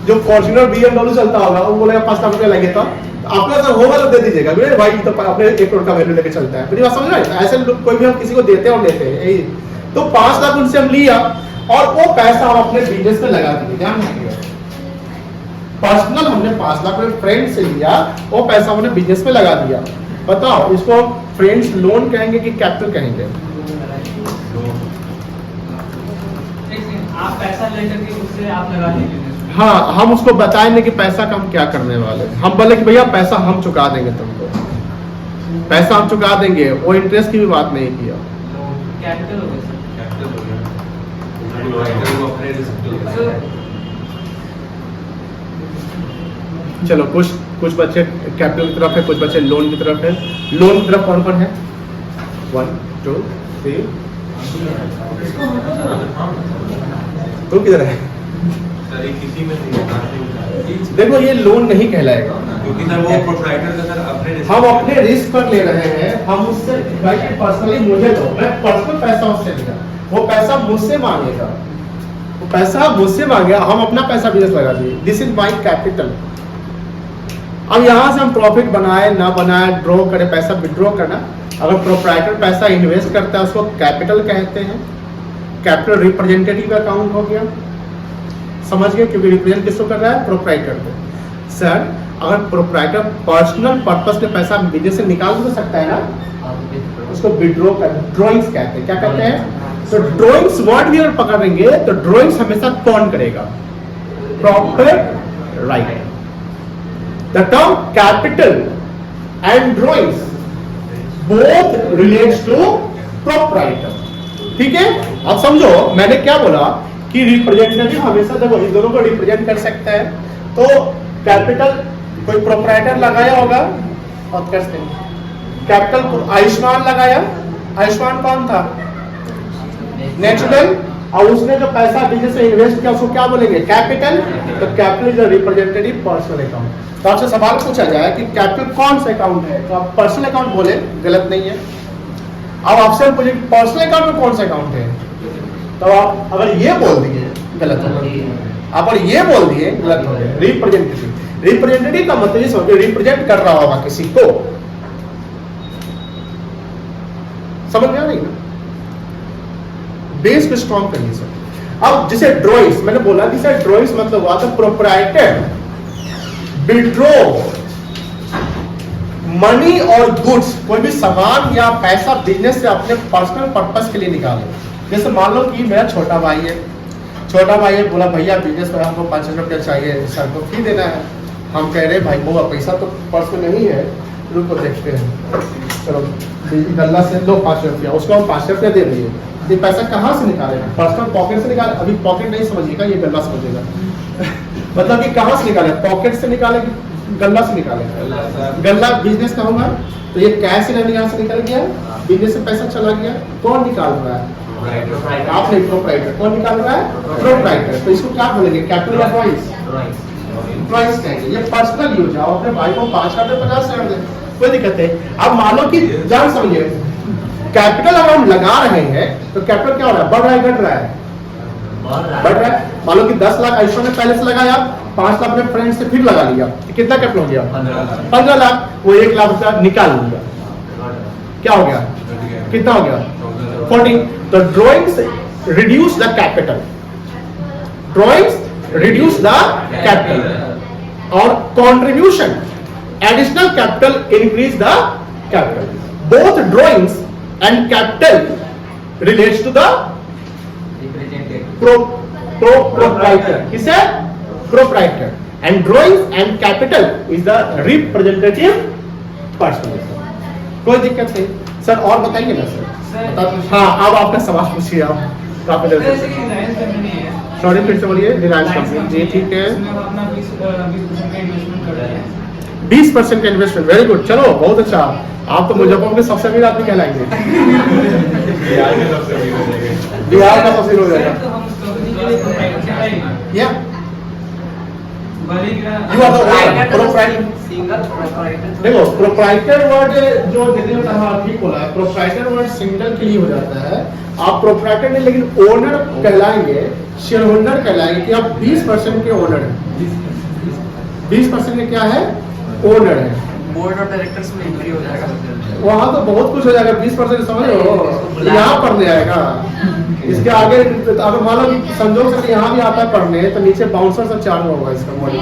जो फॉर्च्यूनर BMW चलता होगा, वो बोलेगा 5 लाख रुपया लगे तो आपका अगर होगा तो दे दीजिएगा. भाई तो अपने 1 करोड़ का वैल्यू लेके चलता है. मेरी बात समझ रहे हैं? ऐसे कोई भी हम किसी को देते हैं और लेते हैं. तो 5 लाख उनसे हम लिया और वो पैसा हम अपने बिजनेस में लगा दिए. ध्यान रखिएगा, पर्सनल हमने 5 लाख रुपए फ्रेंड से लिया, वो पैसा हमने बिजनेस में लगा दिया. बताओ इसको फ्रेंड्स लोन कहेंगे कि कैपिटल कहेंगे? आप पैसा लेकर के उससे आप लगा दीजिए. हाँ, हम उसको बताएंगे कि पैसा का हम क्या करने वाले. हम बोले कि भैया पैसा हम चुका देंगे तुमको, पैसा हम चुका देंगे. वो इंटरेस्ट की भी बात नहीं किया. कैपिटल हो गया. चलो कुछ बच्चे कैपिटल की तरफ है, कुछ बच्चे लोन की तरफ है. लोन की तरफ कौन कौन है? 1 2 3. तुम किधर है? किसी में देखो ये लोन नहीं कहलाएगा क्योंकि सर वो प्रोप्राइटर का सर अपने हम अपने रिस्क पर ले रहे हैं. हम उससे भाई पर्सनली मुझे दो, मैं पर्सनल पैसा उससे लिया, वो पैसा मुझसे मांगेगा, वो पैसा मुझसे मांगेगा, हम अपना पैसा बिजनेस लगा दिए. This is my capital. अब यहाँ से हम प्रॉफिट बनाए ना बनाए, ड्रॉ करें, पैसा विड्रॉ करना. अगर प्रोप्राइटर पैसा इन्वेस्ट करता है उसको कैपिटल कहते हैं. कैपिटल रिप्रेजेंटेटिव अकाउंट हो गया. समझ गए? क्योंकि रिप्रेजेंट किसको कर रहा है? प्रोप्राइटर को। सर अगर प्रोप्राइटर पर्सनल पर्पस के पैसा बिजनेस से निकाल तो सकता है ना, उसको विड्रॉ कर, ड्रॉइंग्स कहते हैं। क्या कहते हैं? तो ड्रॉइंग्स वर्ड भी अगर पकड़ेंगे तो ड्रॉइंग्स हमेशा कौन करेगा? Proper right. The term capital and drawings both relates to proprietor. ठीक है? अब समझो मैंने क्या बोला कि रिप्रेजेंटेटिव हमेशा जब इन दोनों को रिप्रेजेंट कर सकता है, तो कैपिटल कोई प्रोप्राइटर लगाया होगा और कर सकते कैपिटल आयुष्मान लगाया। आयुष्मान कौन था? नेचुरल। और उसने जो पैसा बिजनेस से इन्वेस्ट किया उसको क्या बोलेंगे? कैपिटल। तो capital is representative personal account. तो आपसे सवाल पूछा जाए कि कैपिटल कौन सा अकाउंट है, तो आप पर्सनल अकाउंट बोले, गलत नहीं है। अब आपसे पूछे पर्सनल अकाउंट में कौन सा अकाउंट है, तो आप अगर ये बोल दिए गलत हो गया। आप अगर ये बोल दिए गलत हो गया। रिप्रेजेंटेटिव, रिप्रेजेंटेटिव का मतलब ये समझो रिप्रेजेंट कर रहा होगा किसी को, समझ में आ रही ना? बेस को स्ट्रॉन्ग करिए सर। अब जैसे ड्रॉइंग्स मैंने बोला कि सर ड्रॉइंग्स मतलब हुआ तो प्रोप्राइटर विड्रॉ मनी और गुड्स, कोई भी सामान या पैसा बिजनेस से अपने पर्सनल पर्पस के लिए निकाले। जैसे मान लो कि मेरा छोटा भाई है, छोटा भाई है बोला भैया बिजनेस में हमको 500 रुपया चाहिए, सर को फी देना है। हम कह रहे भाई वो पैसा तो पर्स में नहीं है, रुको देखते हैं, चलो गल्ला से लो 500 रुपया, उसको हम 500 रुपया दे दिए। ये पैसा कहाँ से निकाले? पर्सनल पॉकेट से निकाले। अभी पॉकेट नहीं समझिएगा, ये गल्ला समझिएगा। मतलब कि कहाँ से निकाले? पॉकेट से निकाले, गल्ला से निकाले। गल्ला बिजनेस का होगा, तो ये कैश यहाँ से निकल गया, बिजनेस से पैसा चला गया। कौन निकाल रहा है? आपने प्रोप्राइटर। कौन निकाल रहा है? प्रोप्राइटर। तो इसको क्या बोलेंगे? कैपिटल या ड्रॉइंग्स? ड्रॉइंग्स कहेंगे। ये पर्सनल यूज है। आप अपने भाई को 5,000 दे 50,000 दे, कोई दिक्कत है। अब मान लो कि जान समझिए कैपिटल अगर हम लगा रहे हैं तो कैपिटल क्या हो रहा है? बढ़ रहा है घट रहा है? बढ़ रहा है। मान लो कि 10 लाख आयुष्मान ने पहले से लगाया, 5 लाख अपने फ्रेंड से फिर लगा लिया, तो कितना कैपिटल हो गया? 15 लाख। वो 1 लाख रुपया निकाल लिया, क्या हो गया? कितना हो गया? 40। तो drawings reduce the capital, drawings reduce the capital, और contribution additional capital increase the capital. Both drawings and capital relates to the proprietor. किसे? Proprietor. And drawings and capital is the representative person. कोई दिक्कत नहीं सर, और बताइए ना सर। हाँ अब आपका सवाल पूछिए आप। जैसे कि रिलायंस कंपनी है, सॉरी फिर से बोलिए। रिलायंस कंपनी, जी ठीक है। उसमें अपना 20% का इन्वेस्टमेंट कर रहे हैं। 20% का इन्वेस्टमेंट, वेरी गुड। चलो बहुत अच्छा, आप तो मुजफ्फरपुर के सबसे अमीर आदमी कहलाएंगे। बिहार का सबसे हो जाएगा। तो हम उस कंपनी के लिए प्रोप्राइटर चाहिए। या you are the proprietor. Single proprietor. देखो प्रोप्राइटर वर्ड जो दीदी ने कहा ठीक बोला है। प्रोप्राइटर वर्ड सिंगल के लिए हो जाता है। आप प्रोप्राइटर नहीं लेकिन ओनर कहलाएंगे, शेयर होल्डर कहलाएंगे कि आप 20% के ओनर हैं। 20% के क्या है? ओनर है। बोर्ड ऑफ डायरेक्टर्स में एंट्री हो जाएगा। वहाँ तो बहुत कुछ हो जाएगा। 20% समझ लो यहाँ पढ़ने आएगा। इसके आगे अगर मान लो कि संजोग से यहाँ भी आता है पढ़ने, तो नीचे बाउंसर से चालू होगा इसका मॉडल।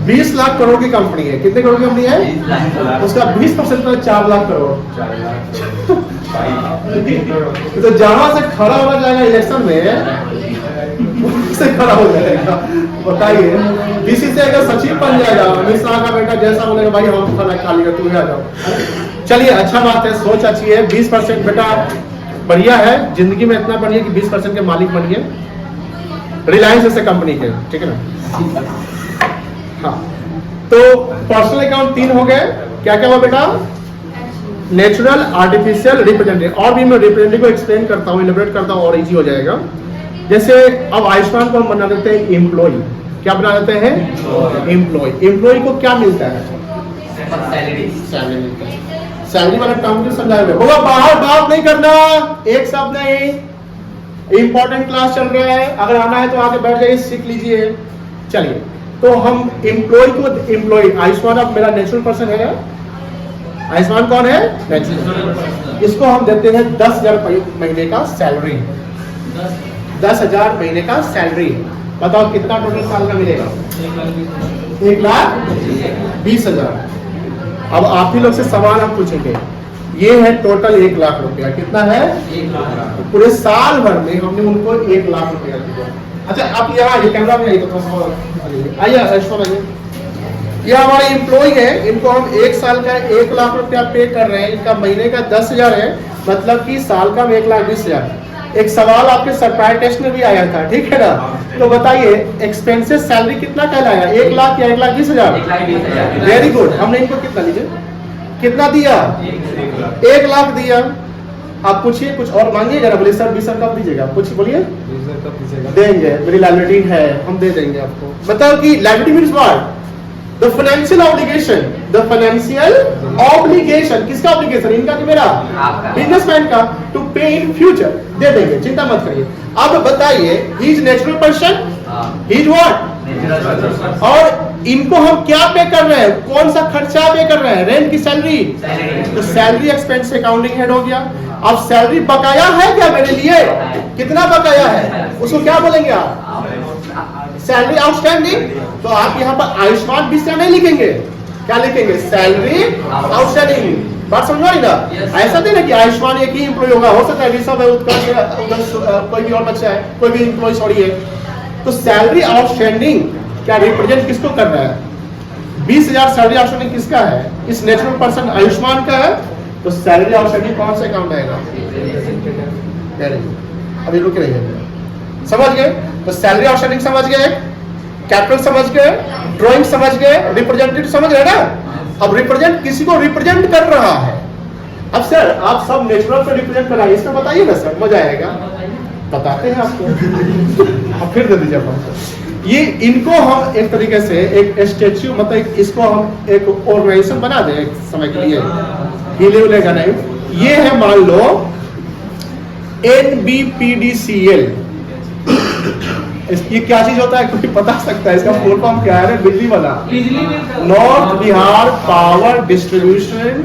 20 लाख करोड़ की कंपनी है। कितने करोड़ की कंपनी है? उसका 20% तो 4 लाख करोड़। तो जहां से खड़ा हो जाएगा इलेक्शन में से खड़ा हो जाएगा। बताइए डीसी से अगर सचिव बन जाएगा, अमित शाह का बेटा जैसा बोलेगा भाई हम खाली कर, तू आ जाओ। चलिए अच्छा बात है, सोच अच्छी है। 20% बेटा बढ़िया है, जिंदगी में इतना बढ़िया कि 20% के मालिक बनिए रिलायंस जैसे कंपनी के, ठीक है ना। हाँ तो पर्सनल अकाउंट 3 हो गए। क्या क्या हुआ बेटा? Natural, artificial, representative. और भी मैं रिप्रेजेंटेटिव को एक्सप्लेन करता हूँ, इलेबोरेट करता हूँ और इजी हो जाएगा। जैसे अब आयुष्मान को हम बना देते हैं एम्प्लॉय। क्या बना देते हैं? एम्प्लॉय। एम्प्लॉय को क्या मिलता है? सैलरी। सैलरी मिलता है। सैलरी वाला टर्म जो समझाया गया होगा, बाहर बात नहीं करना, एक शब्द नहीं। इंपॉर्टेंट क्लास चल रहा है, अगर आना है तो आके बैठ जाइए, सीख लीजिए। चलिए तो हम एम्प्लॉय को, एम्प्लॉय आयुष्मान अब मेरा नेचुरल पर्सन है ना। आयुष्मान कौन है? नेचुरल। इसको हम देते हैं 10,000 महीने का सैलरी। 10,000 महीने का सैलरी है। बताओ कितना टोटल साल का मिलेगा? 1,20,000। अब आप ही लोग से सवाल हम पूछेंगे, ये है टोटल 1 लाख रुपया। कितना है? 1 लाख। तो पूरे साल भर में हमने उनको 1 लाख रुपया दिया। अच्छा आप यहाँ आइए, कैमरा में आइए तो थोड़ा सा आइए, ऐश्वर्य आइए। ये हमारे एम्प्लॉय है, इनको हम 1 साल का 1 लाख रुपया पे कर रहे हैं। इनका महीने का 10,000 है, मतलब कि साल का 1,20,000। एक सवाल आपके सरप्राइज टेस्ट में भी आया था, ठीक है ना? तो बताइए एक्सपेंसेस सैलरी कितना कहलाएगा, 1 लाख या 1,20,000? 1,20,000। Very good. हमने इनको कितना लीजिए, कितना दिया? 1 लाख दिया। आप पूछिए कुछ और मांगिए जरा, बोलिए सर 20 कब दीजिएगा? कुछ बोलिए। देंगे, मेरी लाइबिलिटी है, हम दे देंगे आपको। बताओ कि liability means what? The financial obligation. The financial obligation किसका ऑब्लिगेशन? इनका कि मेरा? बिजनेसमैन का। टू पे इन फ्यूचर, दे देंगे, चिंता मत करिए। अब बताइए he is natural person, he is what? और इनको हम क्या पे कर रहे हैं, कौन सा खर्चा पे कर रहे हैं? रेंट की सैलरी। तो सैलरी एक्सपेंस अकाउंटिंग हेड हो गया। अब सैलरी बकाया है क्या मेरे लिए? कितना बकाया है उसको क्या बोलेंगे आप? Salary outstanding. तो आप यहाँ पर आयुष्मान विषय नहीं लिखेंगे, क्या लिखेंगे? Salary outstanding. बात समझ रही ना? ऐसा नहीं ना कि आयुष्मान एक ही एम्प्लॉय होगा, हो सकता है ऋषभ है, उत्कर्ष है, कोई भी और बच्चा है, कोई भी एम्प्लॉय सॉरी है। तो सैलरी आउटस्टैंडिंग क्या रिप्रेजेंट किसको कर रहा है? 20,000 सैलरी आउटस्टैंडिंग किसका है? इस नेचुरल पर्सन आयुष्मान का है। तो सैलरी आउटस्टैंडिंग कौन सा अकाउंट आएगा? अभी रुक रही है, समझ गए? तो सैलरी आउटस्टैंडिंग समझ गए, कैपिटल समझ गए, ड्राइंग समझ गए, रिप्रेजेंटेटिव समझ गए ना? अब रिप्रेजेंट किसी को रिप्रेजेंट कर रहा है। अब सर आप सब नेचुरल को रिप्रेजेंट कर रहा है, इसका बताइए ना सर, मजा आएगा। बताते हैं आपको। अब फिर दे दीजिए आपको। ये इनको हम एक तरीके से एक स्टेच्यू, मतलब इसको हम एक ऑर्गेनाइजेशन बना दें एक समय के लिए, हिले उलेगा नहीं। ये है मान लो NBPDCL। ये क्या चीज होता है, कोई बता सकता है? इसका फुल फॉर्म क्या है? बिजली वाला, north Bihar power distribution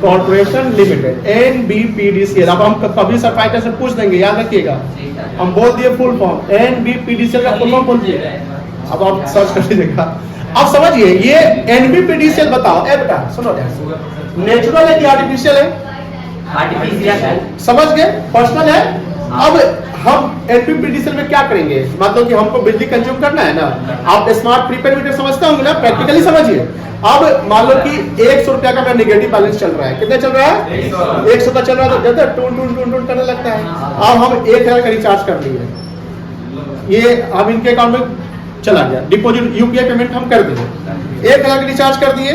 corporation limited, NBPDCL। अब हम कभी सरप्राइज से पूछ देंगे, याद रखिएगा। हम बोल दिए फुल फॉर्म, NBPDCL का फुल फॉर्म बोल दिए। अब आप सर्च कर लीजिएगा। अब समझिए ये NBPDCL बताओ। ए बेटा सुनो, नेचुरल है कि आर्टिफिशियल है? आर्टिफिशियल है। समझ गए? पर्सनल है। अब हम NBPDCL में क्या करेंगे? मतलब कि हमको बिजली कंज्यूम करना है ना। आप स्मार्ट प्रीपेड मीटर समझते होंगे ना, प्रैक्टिकली समझिए। अब मान लो कि 100 रुपया का मेरा निगेटिव बैलेंस चल रहा है। कितना चल रहा है? 100 का चल रहा है। तो जैसे टून टून टून टून करने लगता है। अब हम 1,000 का रिचार्ज कर लिए, ये अब इनके अकाउंट में चला गया, डिपॉजिट UPI पेमेंट हम कर दिए, 1,000 का रिचार्ज कर दिए।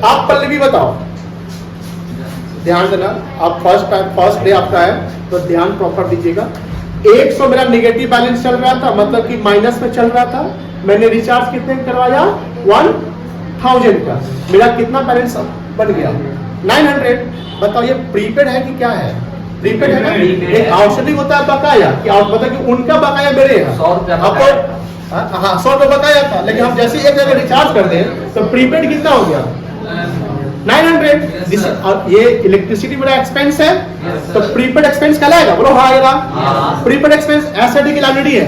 आप पल्लवी बताओ, ध्यान देना, आप फर्स्ट डे आपका है तो ध्यान प्रॉपर दीजिएगा। 100 मेरा निगेटिव बैलेंस चल रहा था, मतलब कि माइनस में चल रहा था। मैंने रिचार्ज कितने करवाया? 1,000 का। मेरा कितना बैलेंस बन गया? 900। बताओ ये प्रीपेड है कि क्या है? प्रीपेड है ना। एक आउटस्टैंडिंग होता है बकाया, कि मतलब कि उनका बकाया मेरे है 100 रुपया आपको। हाँ 100 रुपये बकाया था, लेकिन हम जैसे एक जगह रिचार्ज कर दें तो प्रीपेड कितना हो गया? 900। ये इलेक्ट्रिसिटी मेरा एक्सपेंस है, तो प्रीपेड एक्सपेंस कहलाएगा? बोलो हाँ या ना? प्रीपेड एक्सपेंस एसेट की लाइबिलिटी है।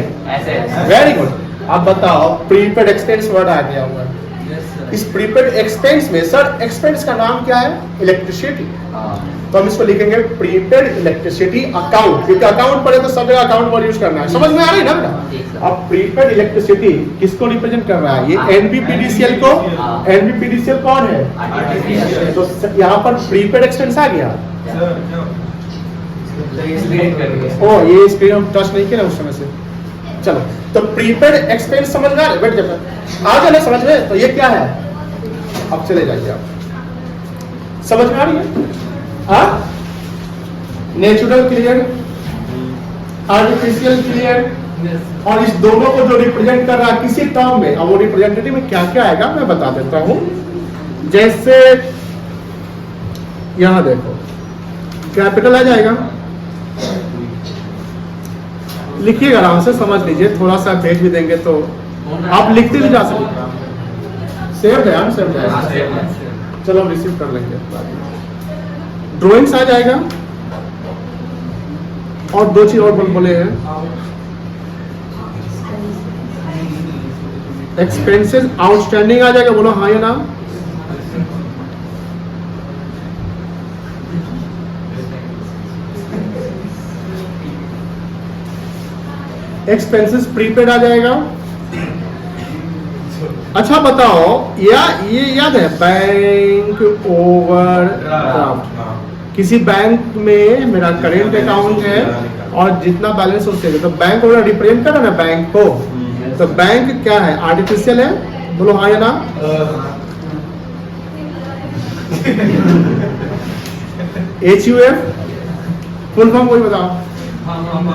Very good. अब बताओ प्रीपेड एक्सपेंस वर्ड आ गया हुआ है। इस प्रीपेड एक्सपेंस में सर एक्सपेंस का नाम क्या है? इलेक्ट्रिसिटी। तो हम इसको लिखेंगे प्रीपेड इलेक्ट्रिसिटी अकाउंट, क्योंकि अकाउंट पड़े तो सब जगह अकाउंट वर्ड यूज करना है। समझ में आ रही है ना? अब प्रीपेड इलेक्ट्रिसिटी किसको रिप्रेजेंट कर रहा है? ये NBPDCL को। NBPDCL कौन है? तो यहाँ पर प्रीपेड एक्सपेंस आ गया। ओ ये स्क्रीन हम टच नहीं किया उस समय से। चलो तो प्रीपेड एक्सपेंस समझ में आ रहा है? बैठ जाए आ जाना समझ में। तो ये क्या है? अब चले जाइए आप, समझ में आ रही है? हाँ, नेचुरल क्लियर, आर्टिफिशियल क्लियर, और इस दोनों को जो रिप्रेजेंट कर रहा है किसी टर्म में, अब वो रिप्रेजेंटेटिव में क्या क्या आएगा मैं बता देता हूं। जैसे यहां देखो कैपिटल आ जाएगा, लिखिएगा आराम से, समझ लीजिए। थोड़ा सा भेज भी देंगे तो आप लिखते भी जा सकते। सेव है हम सेव जाएगा, चलो हम रिसीव कर लेंगे। ड्राइंग्स आ जाएगा, और दो चीज और बोले हैं, एक्सपेंसेस आउटस्टैंडिंग आ जाएगा, बोलो हाँ या ना। एक्सपेंसेस प्रीपेड आ जाएगा। अच्छा बताओ, ये याद है बैंक ओवरड्राफ्ट। किसी बैंक में मेरा करेंट अकाउंट है और जितना बैलेंस उससे, तो बैंक ओवर रिप्रेजेंट कर रहा है ना बैंक को, तो बैंक क्या है, आर्टिफिशियल है, बोलो हाँ या ना। HUF फुल फॉर्म कोई बताओ। हम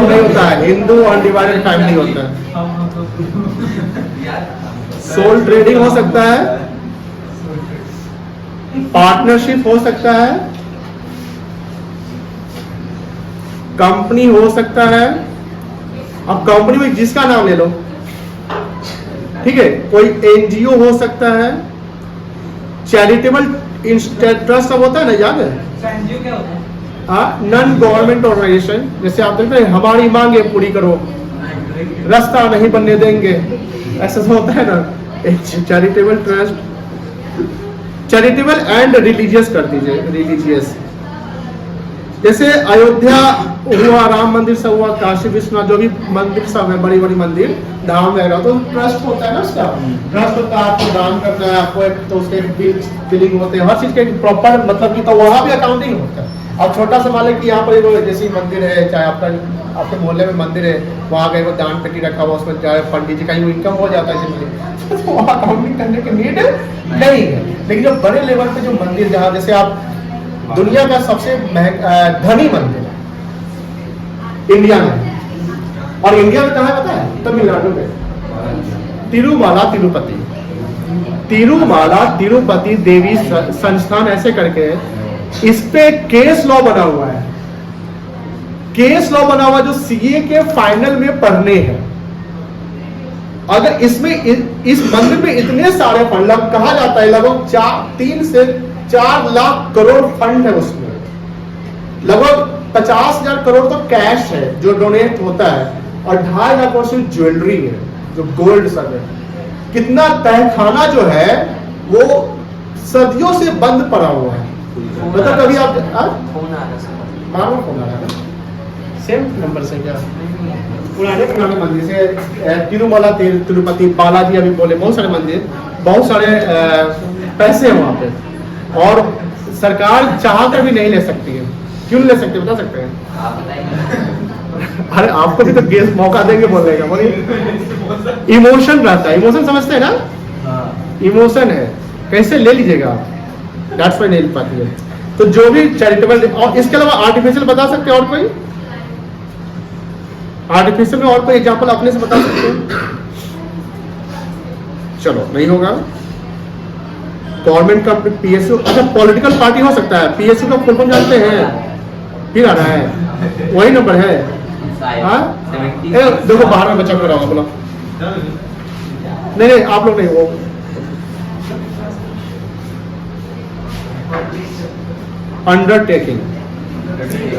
नहीं होता है, हिंदू अनडिवाइडेड फैमिली होता है। सोल ट्रेडिंग हो सकता है, पार्टनरशिप हो सकता है, कंपनी हो सकता है। अब कंपनी में जिसका नाम ले लो, ठीक है, कोई NGO हो सकता है, चैरिटेबल ट्रस्ट सब होता है ना, याद है। एनजीओ क्या होता है? नॉन गवर्नमेंट ऑर्गेनाइजेशन, जैसे आप देखते हैं हमारी मांगे पूरी करो, रास्ता नहीं बनने देंगे, ऐसा तो होता है ना। एक charitable trust, charitable and religious कर दीजिए, रिलीजियस। जैसे अयोध्या हुआ, राम मंदिर सब हुआ, काशी विश्वनाथ जो भी मंदिर सब है, बड़ी बड़ी मंदिर धाम वगैरह, तो ट्रस्ट होता है ना उसका। ट्रस्ट होता है, आपको दान करना है, आपको एक तो उसके बिलिंग होते हैं, हर चीज के प्रॉपर मतलब की, तो वहां भी अकाउंटिंग होता है। अब छोटा सा मान लें कि यहाँ पर जैसे मंदिर है, चाहे आपके मोहल्ले में मंदिर है, वहाँ गए वो दान पेटी रखा हुआ, उसमें चाहे पंडित जी का इनकम हो जाता है इसलिए, तो वहाँ अकाउंटिंग करने की नीड नहीं है। लेकिन जो बड़े लेवल पे जो मंदिर, जहाँ जैसे आप दुनिया का सबसे धनी मंदिर इंडिया में, और इंडिया में कहाँ है पता है, तमिलनाडु में, तिरुमाला तिरुपति, तिरुमाला तिरुपति देवी संस्थान ऐसे करके, इस पे केस लॉ बना हुआ है, केस लॉ बना हुआ जो CA के फाइनल में पढ़ने हैं। अगर इसमें इस मंदिर में इतने सारे फंड, कहा जाता है लगभग 3 से 4 लाख करोड़ फंड है उसमें, लगभग 50,000 करोड़ तो कैश है जो डोनेट होता है, और 2.5 लाख करोड़ से ज्वेलरी है, जो गोल्ड सब है। कितना तहखाना जो है वो सदियों से बंद पड़ा हुआ है। मतलब कभी आप फोन आ रहा है सेम नंबर से क्या, पुराने मंदिर से तिरुमला तिरुपति बालाजी अभी बोले, बहुत सारे मंदिर, बहुत सारे पैसे हैं वहाँ पे, और सरकार चाह कर भी नहीं ले सकती है। क्यों नहीं ले सकती, बता सकते हैं? आप बताइए। अरे आपको भी तो गेस मौका देंगे बोलने का, बोलिए। इमोशन रहता है, इमोशन समझते हैं ना, इमोशन है, कैसे ले लीजिएगा आप, दैट्स व्हाई नहीं पाती है। तो जो भी चैरिटेबल, और इसके अलावा आर्टिफिशियल बता सकते हैं और कोई, आर्टिफिशियल में और कोई एग्जांपल अपने से बता सकते हैं? चलो नहीं होगा। गवर्नमेंट का PSU, अच्छा पॉलिटिकल पार्टी हो सकता है, PSU का फुल फॉर्म जानते हैं? फिर आ रहा है, वही नंबर है। देखो बाहर में बच्चा रहा होगा, बोलो नहीं आप लोग नहीं, वो अंडरटेकिंग,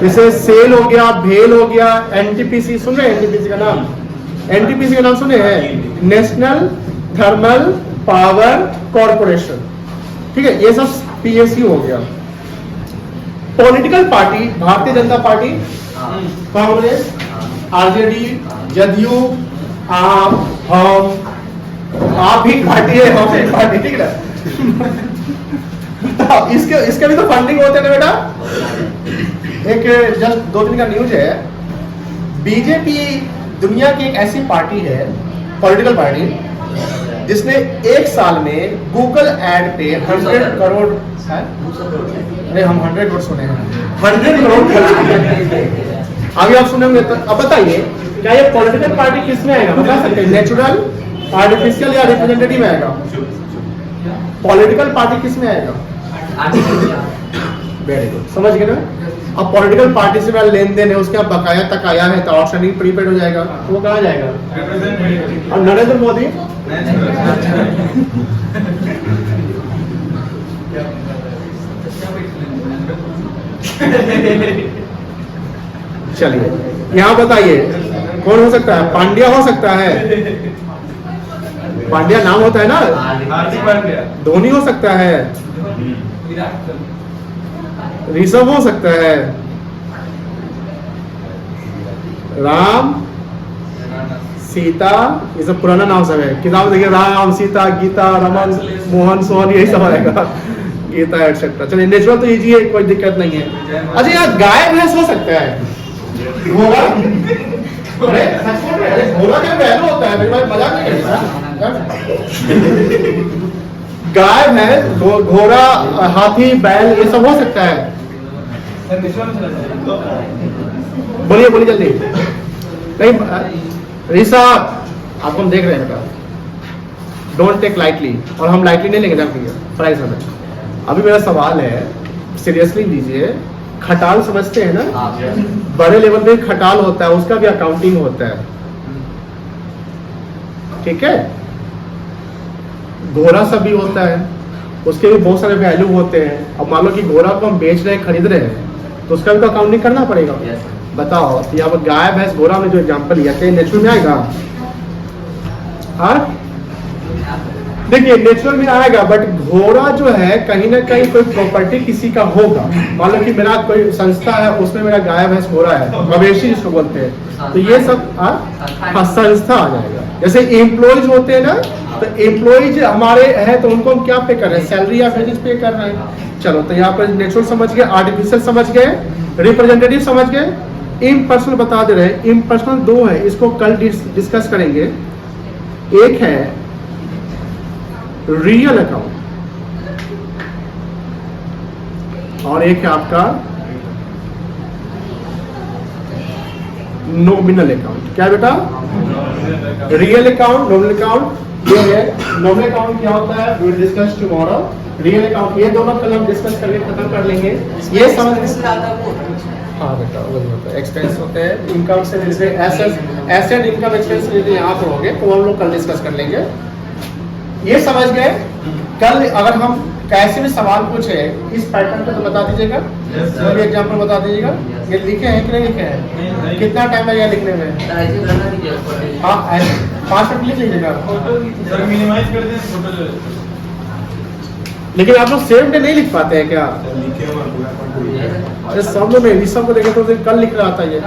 जैसे सेल हो गया, भेल हो गया, NTPC सुन रहे हैं? NTPC का नाम, NTPC का नाम सुने हैं, नेशनल थर्मल पावर कॉर्पोरेशन, ठीक है, ये सब PSU हो गया। Political party, Bharatiya Janata party, Congress, RJD, JDU, आप भी पार्टी है, हम भी पार्टी, ठीक है। इसके भी तो फंडिंग होते हैं ना बेटा। एक जस्ट 2 दिन का न्यूज है, बीजेपी दुनिया की एक ऐसी पार्टी है, पॉलिटिकल पार्टी, जिसने एक साल में गूगल एड पे 100 करोड़, अरे हम 100 करोड़ सुने हैं, 100 करोड़ खर्च किए। अभी आप सुनेंगे तो अब बताइए, क्या ये पॉलिटिकल पार्टी किस में आएगा, बता सकते हैं? नेचुरल, आर्टिफिशियल या रिप्रेजेंटेटिव में आएगा? पॉलिटिकल पार्टी किस में आएगा? वेरी गुड, समझ गए ना। अब पॉलिटिकल पार्टी से मेरा लेन देन है, उसके अब बकाया तक आया है, तो आउटस्टैंडिंग प्रीपेड हो जाएगा, तो वो कहाँ जाएगा? और नरेंद्र मोदी चलिए यहाँ बताइए कौन हो सकता है? पांड्या हो सकता है, पांड्या नाम होता है ना, हार्दिक पांड्या। धोनी हो सकता है, विराट कोहली। ऋषभ हो सकता है, राम, सीता, ये सब पुराना नाम सब है। किताब देखिए, राम, सीता, गीता, रमन, मोहन, सोहन, यही सब आएगा, गीता एक्सेट्रा। चलिए नेचुरल तो इजी है, कोई दिक्कत नहीं है। अच्छा यार गाय भैंस हो सकता है, घोड़ा, अरे सच बोल रहे हैं, अरे घोड़ा क्या वैल्यू होता है, मेरे भाई मजाक नहीं करता। गाय भैंस, घोड़ा, हाथी, बैल, ये सब हो सकता है। सर विश्व में चला जाए। बोलिए बोलिए जल्दी। नहीं ऋषभ, आपको हम देख रहे हैं बेटा, डोंट टेक लाइटली, और हम लाइटली नहीं लेंगे जान प्राइस हमें। अभी मेरा सवाल है, सीरियसली लीजिए, खटाल समझते हैं ना, बड़े लेवल पे खटाल होता है, उसका भी अकाउंटिंग होता है, ठीक है। घोड़ा सब भी होता है, उसके भी बहुत सारे वैल्यू होते हैं। अब मान लो कि घोड़ा को हम बेच रहे हैं, खरीद रहे हैं, तो उसका भी तो अकाउंटिंग करना पड़ेगा। बताओ, यहाँ पर गाय भैंस घोड़ा में जो एग्जांपल लिया, क्या नेचुरल में आएगा? हाँ देखिए नेचुरल में आएगा, बट घोड़ा जो है कहीं ना कहीं कोई प्रॉपर्टी किसी का होगा। मान लो कि मेरा कोई संस्था है, उसमें मेरा गाय भैंस घोड़ा है, मवेशी जिसको बोलते हैं, तो ये सब संस्था आ जाएगा। जैसे एम्प्लॉयज होते हैं ना, तो एम्प्लॉयज हमारे हैं, तो उनको हम क्या पे कर रहे हैं, सैलरी या वेजेस पे कर रहे हैं। चलो, तो यहाँ पर नेचुरल समझ गए, आर्टिफिशियल समझ गए, रिप्रेजेंटेटिव समझ गए, इम्पर्सनल बता दे रहे हैं। इम्पर्सनल दो है, इसको कल डिस्कस करेंगे। एक है रियल अकाउंट और एक है आपका नॉमिनल अकाउंट। क्या बेटा? Real account, nominal account. ये है नॉमिनल अकाउंट क्या होता है, we will discuss tomorrow. Real account ये दोनों कल हम डिस्कस करके खत्म कर लेंगे। ये समझ, हाँ बेटा वही होता है, एक्सपेंस होते हैं इनकम से related, asset income expense related यहाँ पर होंगे, तो हम लोग कल डिस्कस कर लेंगे। ये समझ गए? कल अगर हम कैसे भी सवाल पूछे इस पैटर्न पे तो बता दीजिएगा, कोई भी एग्जांपल बता दीजिएगा। ये लिखे हैं कि नहीं लिखे हैं? कितना टाइम लगेगा लिखने में? हाँ 5 मिनट लिख लीजिएगा। सर मिनिमाइज कर दें फोटो जो है। लेकिन आप लोग सेम डे नहीं लिख पाते हैं क्या? अरे सब लोग नहीं, ऋषभ को देखे तो कल लिख रहा था ये।